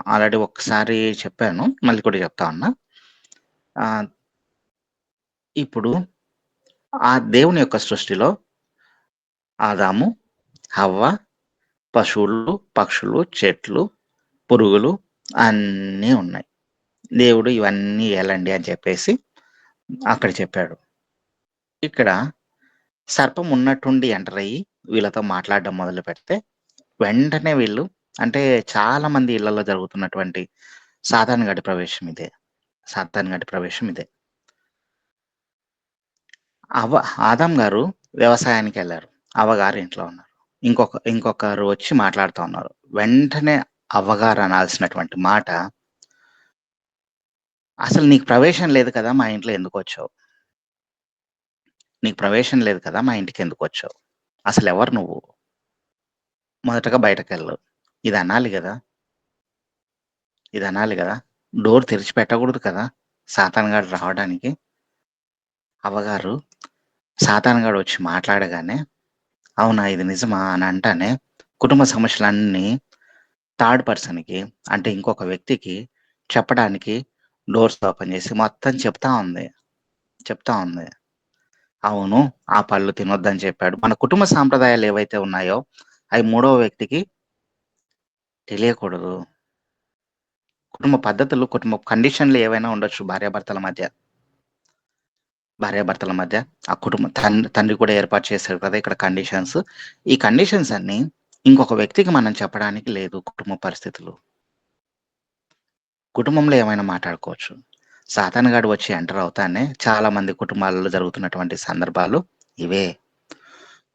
ఆల్రెడీ ఒక్కసారి చెప్పాను. మళ్ళీ కూడా చెప్తా ఉన్నా. ఆహ్, ఇప్పుడు ఆ దేవుని యొక్క సృష్టిలో ఆదాము, హవ్వ, పశువులు, పక్షులు, చెట్లు, పురుగులు అన్నీ ఉన్నాయి. దేవుడు ఇవన్నీ ఏలండి అని చెప్పేసి అక్కడ చెప్పాడు. ఇక్కడ సర్పం ఉన్నట్టుండి ఎంటర్ అయ్యి వీళ్ళతో మాట్లాడడం మొదలుపెడితే, వెంటనే వీళ్ళు అంటే చాలా మంది ఇళ్లలో జరుగుతున్నటువంటి సాతానుగాడి ప్రవేశం ఇదే. సాతానుగాడి ప్రవేశం ఇదే. ఆదాం గారు వ్యవసాయానికెళ్లారు. అవ్వగారు ఇంట్లో ఉన్నారు. ఇంకొకరు వచ్చి మాట్లాడుతా ఉన్నారు. వెంటనే అవ్వగారు అనాల్సినటువంటి మాట, "అసలు నీకు ప్రవేశం లేదు కదా! మా ఇంట్లో ఎందుకొచ్చావు? నీకు ప్రవేశం లేదు కదా! మా ఇంటికెందుకొచ్చావు? అసలెవరు నువ్వు? మొదటగా బయటకెళ్ళు." ఇది అనాలి గదా! ఇది అనాలి గదా! డోర్ తెరిచి పెట్టకూడదు కదా! సాతానుగాడు రావడానికి. అవ్వగారు సాతానుగాడు వచ్చి మాట్లాడగానే, అవునా! ఇది నిజమా! అని అంటానే కుటుంబ సమస్యలన్నీ థర్డ్ పర్సన్‌కి అంటే ఇంకొక వ్యక్తికి చెప్పడానికి డోర్స్ ఓపెన్ చేసి మొత్తం చెప్తా ఉంది. అవును. ఆ పళ్ళు తినొద్దని చెప్పాడు. మన కుటుంబ సాంప్రదాయాలు ఏవైతే ఉన్నాయో అవి మూడవ వ్యక్తికి తెలియకూడదు. కుటుంబ పద్ధతులు, కుటుంబ కండిషన్‌లు ఏవైనా ఉండొచ్చు భార్యాభర్తల మధ్య. ఆ కుటుంబ తండ్రి కూడా ఏర్పాటు చేశారు కదా! ఇక్కడ కండిషన్స్. ఈ కండిషన్స్ అన్నీ ఇంకొక వ్యక్తికి మనం చెప్పడానికి లేదు కుటుంబ పరిస్థితులు. కుటుంబంలో ఏమైనా మాట్లాడుకోవచ్చు. సాతానుగాడు వచ్చి ఎంటర్ అవుతానే చాలా మంది కుటుంబాలలో జరుగుతున్నటువంటి సందర్భాలు ఇవే.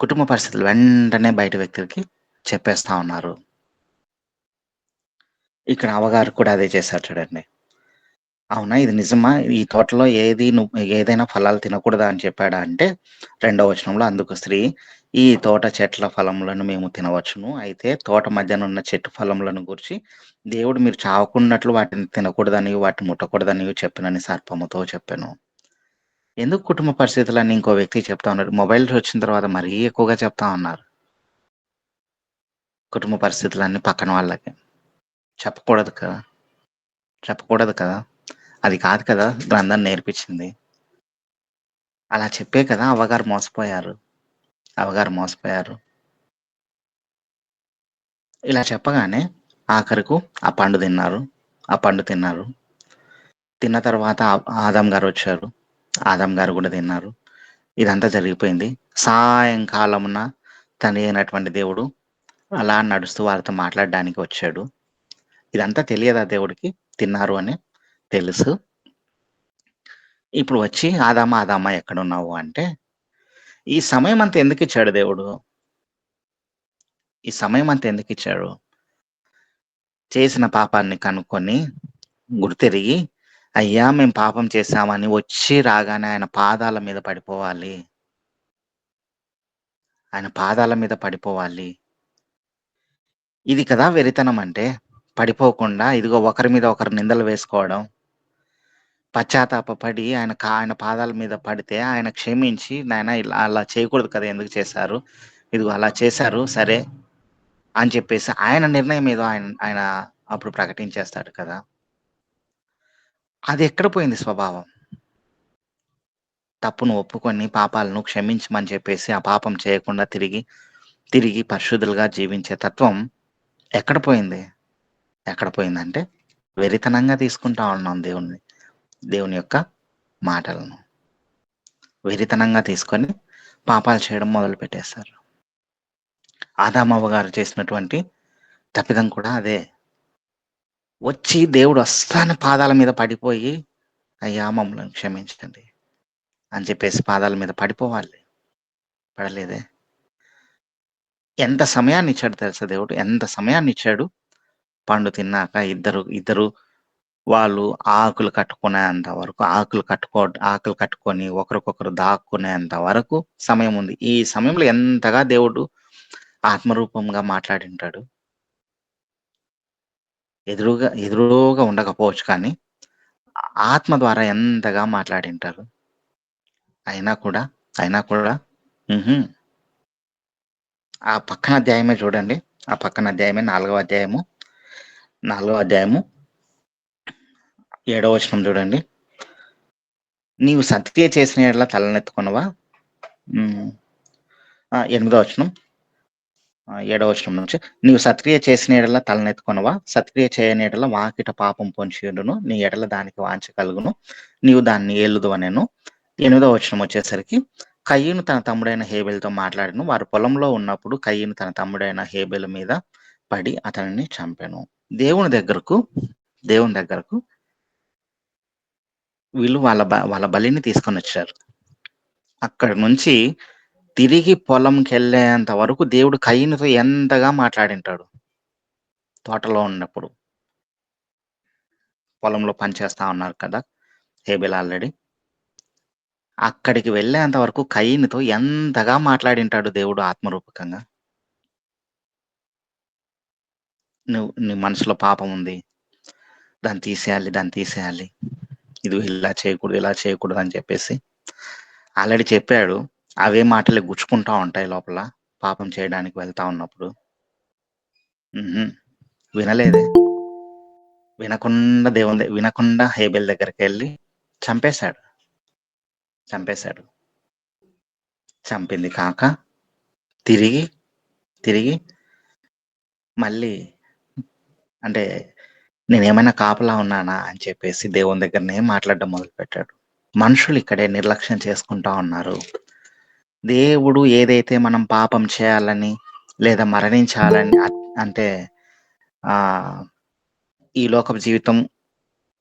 కుటుంబ పరిస్థితులు వెంటనే బయట వ్యక్తులకి చెప్పేస్తా ఉన్నారు. ఇక్కడ అవ్వగారు కూడా అదే చేశారు చూడండి. అవునా! ఇది నిజమా? ఈ తోటలో ఏదైనా ఫలాలు తినకూడదా అని చెప్పాడా అంటే, రెండో వచనంలో అందుకు స్త్రీ, ఈ తోట చెట్ల ఫలములను మేము తినవచ్చును. అయితే తోట మధ్యనున్న చెట్టు ఫలములను గూర్చి దేవుడు మీరు చావకున్నట్లు వాటిని తినకూడదనియు, వాటిని ముట్టకూడదనియు చెప్పెనని సర్పముతో చెప్పెను. ఎందుకు కుటుంబ పరిస్థితులన్నీ ఇంకో వ్యక్తికి చెప్తా ఉన్నారు? మొబైల్స్ వచ్చిన తర్వాత మరీ ఎక్కువగా చెప్తా ఉన్నారు. కుటుంబ పరిస్థితులన్నీ పక్కన వాళ్ళకి. చెప్పకూడదు కదా! చెప్పకూడదు కదా! అది కాదు కదా గ్రంథం నేర్పించింది. అలా చెప్పే కదా అవ్వగారు మోసపోయారు. ఇలా చెప్పగానే ఆఖరకు ఆ పండు తిన్నారు. తిన్న తర్వాత ఆదాం గారొచ్చారు. ఆదాం గారు గూడా తిన్నారు. ఇదంతా జరిగిపోయింది. సాయంకాలమున తండ్రి అయినటువంటి దేవుడు అలా నడుస్తూ వాళ్ళతో మాట్లాడడానికి వచ్చాడు. ఇదంతా తెలియదా దేవుడికి? తిన్నారు అని తెలుసు. ఇప్పుడు వచ్చి ఆదామా ఎక్కడున్నావు అంటే, ఈ సమయమంతా ఎందుకిచ్చాడు దేవుడు? ఈ సమయమంతా ఎందుకిచ్చాడు? చేసిన పాపాన్ని కనుక్కొని, గుర్తెరిగి, అయ్యా! మేము పాపం చేశామని వచ్చి రాగానే ఆయన పాదాల మీద పడిపోవాలి. ఆయన పాదాల మీద పడిపోవాలి. ఇది కదా వెరితనం అంటే. పడిపోకుండా ఇదిగో ఒకరి మీద ఒకరు నిందలు వేసుకోవడం. పశ్చాత్తాపపడి ఆయన పాదాల మీద పడితే ఆయన క్షమించి, నాయనా ఇలా అలా చేయకూడదు కదా! ఎందుకు చేశారు? ఇదిగో అలా చేశారు సరే అని చెప్పేసి ఆయన నిర్ణయం ఏదో ఆయన అప్పుడు ప్రకటించేస్తాడు కదా! అది ఎక్కడ పోయింది స్వభావం? తప్పును ఒప్పుకొని పాపాలను క్షమించమని చెప్పేసి ఆ పాపం చేయకుండా తిరిగి పరిశుద్ధులుగా జీవించే తత్వం ఎక్కడ పోయింది? ఎక్కడ పోయిందంటే వెరితనంగా తీసుకుంటా ఉన్నాం దేవుని యొక్క మాటలను. వెరితనంగా తీసుకొని పాపాలు చేయడం మొదలుపెట్టేశారు. ఆదామవ్వ గారు చేసినటువంటి తప్పిదం కూడా అదే. వచ్చి దేవుడు వస్తానే పాదాల మీద పడిపోయి, అయ్యా! మమ్మల్ని క్షమించండి అని చెప్పేసి పాదాల మీద పడిపోవాలి. పడలేదే. ఎంత సమయాన్నిచ్చాడు తెలుసా దేవుడు? ఎంత సమయాన్నిచ్చాడు? పండు తిన్నాక ఇద్దరు వాళ్ళు ఆకులు కట్టుకునేంత వరకు ఆకులు కట్టుకొని ఒకరికొకరు దాక్కునేంత వరకు సమయం ఉంది. ఈ సమయంలో ఎంతగా దేవుడు ఆత్మరూపంగా మాట్లాడింటాడు. ఎదురుగా ఉండకపోవచ్చు కానీ, ఆత్మ ద్వారా ఎంతగా మాట్లాడింటారు. అయినా కూడా హుహు. ఆ పక్కన అధ్యాయమే చూడండి. ఆ పక్కన అధ్యాయమే 4వ అధ్యాయము 4వ అధ్యాయము 7వ వచనం చూడండి. నీవు సత్క్రియ చేసిన యెడల తలనెత్తుకొనవా. 8వ వచనం 7వ వచనం నుంచి, నీవు సత్క్రియ చేసిన యెడల తలనెత్తుకొనవా, సత్క్రియ చేయని యెడల వాకిట పాపం పొంచియుండును, నీ ఎడల దానికి వాంఛ కలుగును, నీవు దాన్ని ఏలుదువనెను. 8వ వచనం వచ్చేసరికి, కయీను తన తమ్ముడైన హేబెలుతో మాట్లాడెను. వారు పొలంలో ఉన్నప్పుడు కయీను తన తమ్ముడైన హేబెలు మీద పడి అతనిని చంపెను. దేవుని దగ్గరకు వీళ్ళు వాళ్ళ బలిని తీసుకొని వచ్చారు. అక్కడి నుంచి తిరిగి పొలంకి వెళ్ళేంత వరకు దేవుడు కయీనుతో ఎంతగా మాట్లాడింటాడు. తోటలో ఉన్నప్పుడు పొలంలో పనిచేస్తా ఉన్నారు కదా హేబెల్ ఆల్రెడీ. అక్కడికి వెళ్ళేంత వరకు కయీనుతో ఎంతగా మాట్లాడింటాడు దేవుడు ఆత్మరూపకంగా. నీ మనసులో పాపం ఉంది, దాన్ని తీసేయాలి, ఇది ఇలా చేయకూడదు అని చెప్పేసి ఆల్రెడీ చెప్పాడు. అవే మాటలు గుచ్చుకుంటా ఉంటాయి లోపల పాపం చేయడానికి వెళ్తా ఉన్నప్పుడు. వినలేదే, వినకుండా హేబెల్ దగ్గరికి వెళ్ళి చంపేశాడు. చంపింది కాక తిరిగి మళ్ళీ అంటే నేనేమైనా కాపలా ఉన్నానా అని చెప్పేసి దేవుని దగ్గరనే మాట్లాడడం మొదలుపెట్టాడు. మనుషులు ఇక్కడే నిర్లక్ష్యం చేసుకుంటా ఉన్నారు. దేవుడు ఏదైతే మనం పాపం చేయాలని లేదా మరణించాలని అంటే ఈ లోకపు జీవితం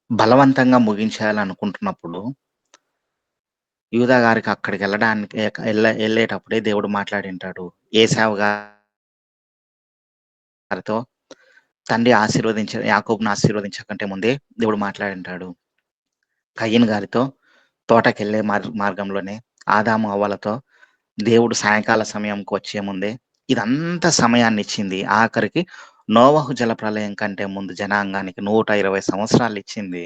బలవంతంగా ముగించాలనుకుంటున్నప్పుడు యూదా గారికి అక్కడికి వెళ్ళేటప్పుడే దేవుడు మాట్లాడింటాడు. ఏశావు గారితో తండ్రి యాకోబును ఆశీర్వదించకంటే ముందే దేవుడు మాట్లాడింటాడు. కయీను గారితో తోటకెళ్లే మార్గంలోనే ఆదాము అవ్వలతో దేవుడు సాయంకాల సమయంకి వచ్చే ముందే ఇదంతా సమయాన్ని ఇచ్చింది. ఆఖరికి నోవహు జల ప్రళయం కంటే ముందు జనాంగానికి 120 సంవత్సరాలు ఇచ్చింది.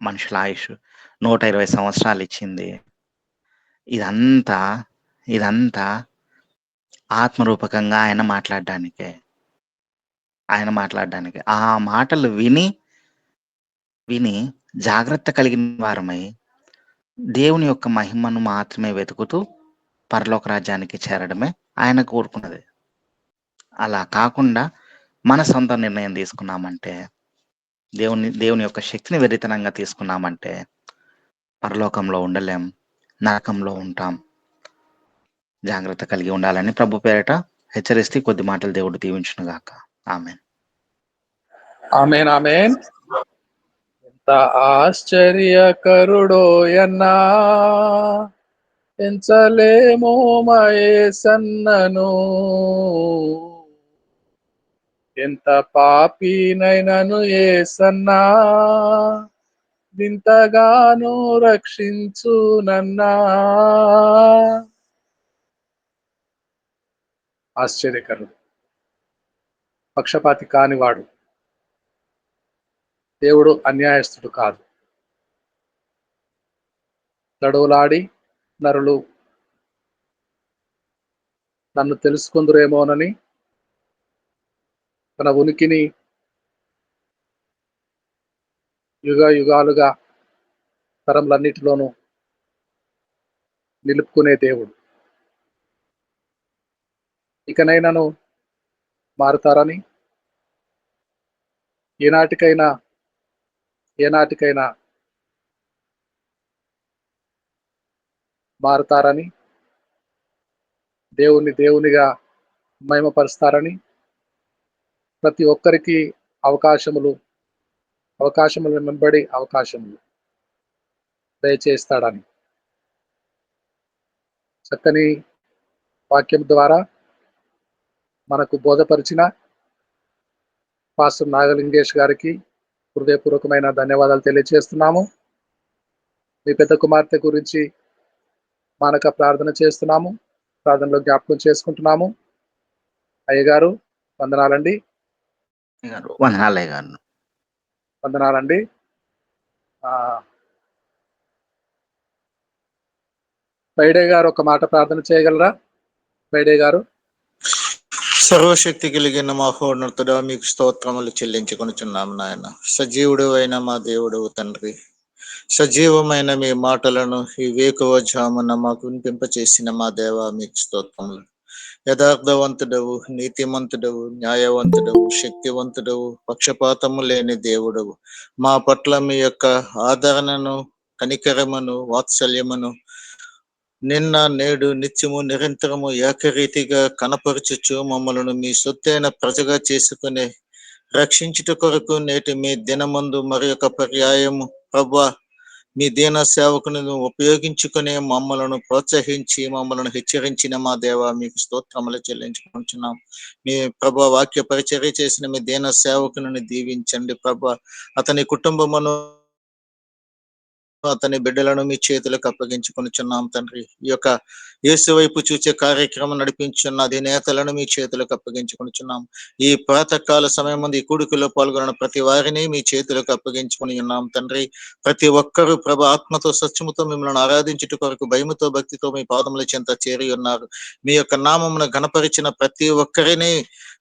మనుషుల ఆయుష్ 120 సంవత్సరాలు ఇచ్చింది. ఇదంతా ఆత్మరూపకంగా ఆయన మాట్లాడడానికి ఆ మాటలు విని జాగ్రత్త కలిగిన వారమై దేవుని యొక్క మహిమను మాత్రమే వెతుకుతూ పరలోక రాజ్యానికి చేరడమే ఆయన కోరుకున్నది. అలా కాకుండా మన సొంత నిర్ణయం తీసుకున్నామంటే, దేవుని యొక్క శక్తిని వెర్రితనంగా తీసుకున్నామంటే పరలోకంలో ఉండలేం, నరకంలో ఉంటాం. జాగ్రత్త కలిగి ఉండాలని ప్రభు పేరట హెచ్చరిస్తూ కొద్ది మాటలు దేవుడు దీవించును గాక. ఆమేన్. ఆమేన్. ఎంత ఆశ్చర్యకరుడోయన్నా, ఎంచలేమో మయేసన్నను, ఎంత పాపినైనను యేసన్నా వింతగాను రక్షించునన్నా. ఆశ్చర్యకరుడు, పక్షపాతి కానివాడు, దేవుడు అన్యాయస్తుడు కాదు. తడువులాడి నరులు నన్ను తెలుసుకుందురేమోనని తన ఉనికిని యుగాలుగా తరములన్నిటిలోనూ నిలుపుకునే దేవుడు ఇకనైనాను మారుతారని, ఏనాటికైనా మారుతారని, దేవునిగా మహిమపరుస్తారని, ప్రతి ఒక్కరికి అవకాశములు వెంబడి అవకాశములు దయచేస్తాడని చక్కని వాక్యం ద్వారా మనకు బోధపరిచిన పాస్టర్ నాగలింగేష్ గారికి హృదయపూర్వకమైన ధన్యవాదాలు తెలియజేస్తున్నాము. మీ పెద్ద కుమార్తె గురించి మానక ప్రార్థన చేస్తున్నాము, ప్రార్థనలో జ్ఞాపకం చేసుకుంటున్నాము. అయ్యగారు వందనాలండి. వందనాలండి. ఫ్రైడే గారు ఒక మాట ప్రార్థన చేయగలరా? ఫ్రైడే గారు. సర్వశక్తి కలిగిన మహోన్నతుడా మీకు స్తోత్రములు చెల్లించుకొనుచున్నాము నాయన. సజీవుడు అయిన మా దేవుడు తండ్రి, సజీవమైన మీ మాటలను ఈ వేకువజామున మాకు వినిపింపచేసిన మా దేవ మీకు స్తోత్రములు. యథార్థవంతుడవు, నీతిమంతుడవు, న్యాయవంతుడవు, శక్తివంతుడవు, పక్షపాతము లేని దేవుడవు. మా పట్ల మీ యొక్క ఆదరణను, కనికరమును, వాత్సల్యమును నిన్న నేడు నిత్యము నిరంతరము ఏకరీతిగా కనపరచుచు మమ్మలను మీ సొత్తైన ప్రజగా చేసుకుని రక్షించుట కొరకు నేటి మీ దినమందు మరి ఒక పర్యాయము ప్రభా మీ దీన సేవకుని ఉపయోగించుకుని మమ్మలను ప్రోత్సహించి మమ్మలను హెచ్చరించిన మా దేవ మీకు స్తోత్రములు చెల్లించుకుంటున్నాం. మీ ప్రభా వాక్య పరిచర్య చేసిన మీ దీన సేవకుని దీవించండి ప్రభా. అతని కుటుంబమును అతని బిడ్డలను మీ చేతులకు అప్పగించుకొనిచున్నాం తండ్రి. ఈ యొక్క యేసు వైపు చూచే కార్యక్రమం నడిపించున్న అధినేతలను మీ చేతులకు అప్పగించుకొనిచున్నాం. ఈ ప్రాతకాల సమయం ముందు ఈ కూడికలో పాల్గొన్న ప్రతి వారిని మీ చేతులకు అప్పగించుకొని ఉన్నాం తండ్రి. ప్రతి ఒక్కరూ ప్రభు ఆత్మతో సత్యముతో మిమ్మల్ని ఆరాధించుట కొరకు భయముతో భక్తితో మీ పాదముల చెంత చేరి ఉన్నారు. మీ యొక్క నామమును గణపరిచిన ప్రతి ఒక్కరిని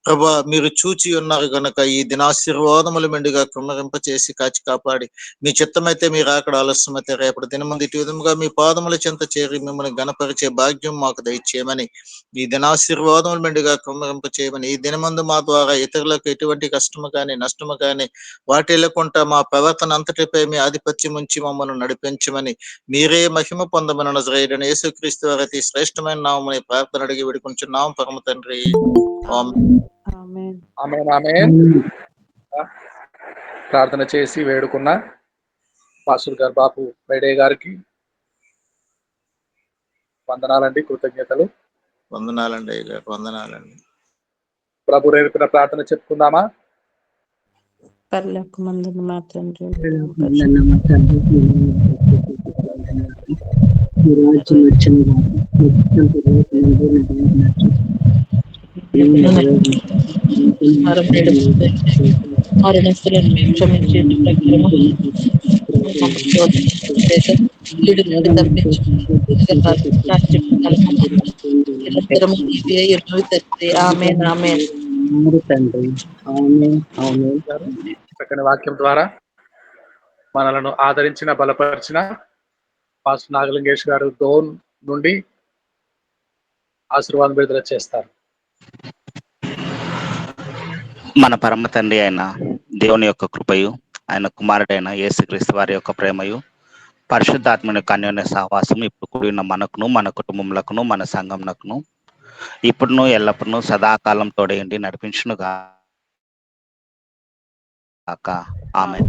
ప్రభా మీరు చూచి ఉన్నారు గనక ఈ దినాశీర్వాదములు మెండుగా కుమ్మరింప చేసి కాచి కాపాడి మీ చిత్తమైతే మీరు అక్కడ ఆలస్యమైతే రేపటి దినమంది ఇటు విధముగా మీ పాదముల చెంత చేరి మిమ్మల్ని గణపరిచే భాగ్యం మాకు దయచేయమని, ఈ దినాశీర్వాదములు మెండుగా కుమ్మరింప చేయమని, ఈ దినమందు మా ద్వారా ఇతరులకు ఎటువంటి కష్టము కానీ నష్టము కానీ వాటిల్లకుండా మా ప్రవర్తన అంతటిపై మీ ఆధిపత్యం ఉంచి మమ్మల్ని నడిపించమని, మీరే మహిమ పొందమని నజరేయుడైన యేసుక్రీస్తు వారి అతి శ్రేష్టమైన నామమున ప్రార్థన అడిగి వేడుకొంచున్నాం పరమ తండ్రి. ఆమేన్. ఆమేన్ ఆమేన్. ప్రార్థన చేసి వేడుకున్న పాస్టర్ గారు బాపు బైడే గారికి వందనాలండి, కృతజ్ఞతలు. వందనాలండి అయ్య గారు, వందనాలండి. ప్రభు రేపిన ప్రార్థన చెప్పుకుందామా? పరలోకమందున్న మా తండ్రి, మరణస్తులను మేము క్షమించే ప్రకారము కీడు నుండి తప్పించు నిరంతరము నీవే ఉన్నవి తండ్రి. ఆమేన్ ఆమేన్. చక్కని వాక్యం ద్వారా మనలను ఆదరించిన బలపరిచిన పాస్టర్ నాగలింగేష్ గారు డోన్ నుండి ఆశీర్వాదం విడుదల చేస్తారు. మన పరమ తండ్రి అయిన దేవుని యొక్క కృపయు, ఆయన కుమారుడైన యేసుక్రీస్తు వారి యొక్క ప్రేమయు, పరిశుద్ధాత్మని యొక్క అన్యోన్య సహవాసం ఇప్పుడు కూడిన మనకును మన కుటుంబములకును మన సంఘమునకును ఇప్పుడును ఎల్లప్పుడూ సదాకాలం తోడేయండి నడిపించును గాక. ఆమేన్.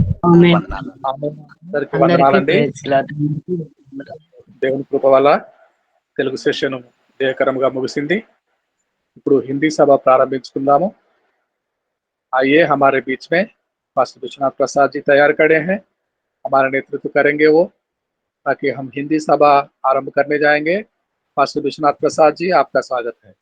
వందనాలు. అందరికీ అందరికీ వందనాలండి. Praise Lord. దేవుని కృప వల్ల తెలుగు సెషన్ జయకరంగా ముగిసింది. ఇప్పుడు హిందీ సభ ప్రారంభించుకుందాము. आइए हमारे बीच में पास्टर विश्वनाथ प्रसाद जी तैयार खड़े हैं, हमारा नेतृत्व करेंगे वो, ताकि हम हिंदी सभा आरंभ करने जाएंगे। पास्टर विश्वनाथ प्रसाद जी, आपका स्वागत है।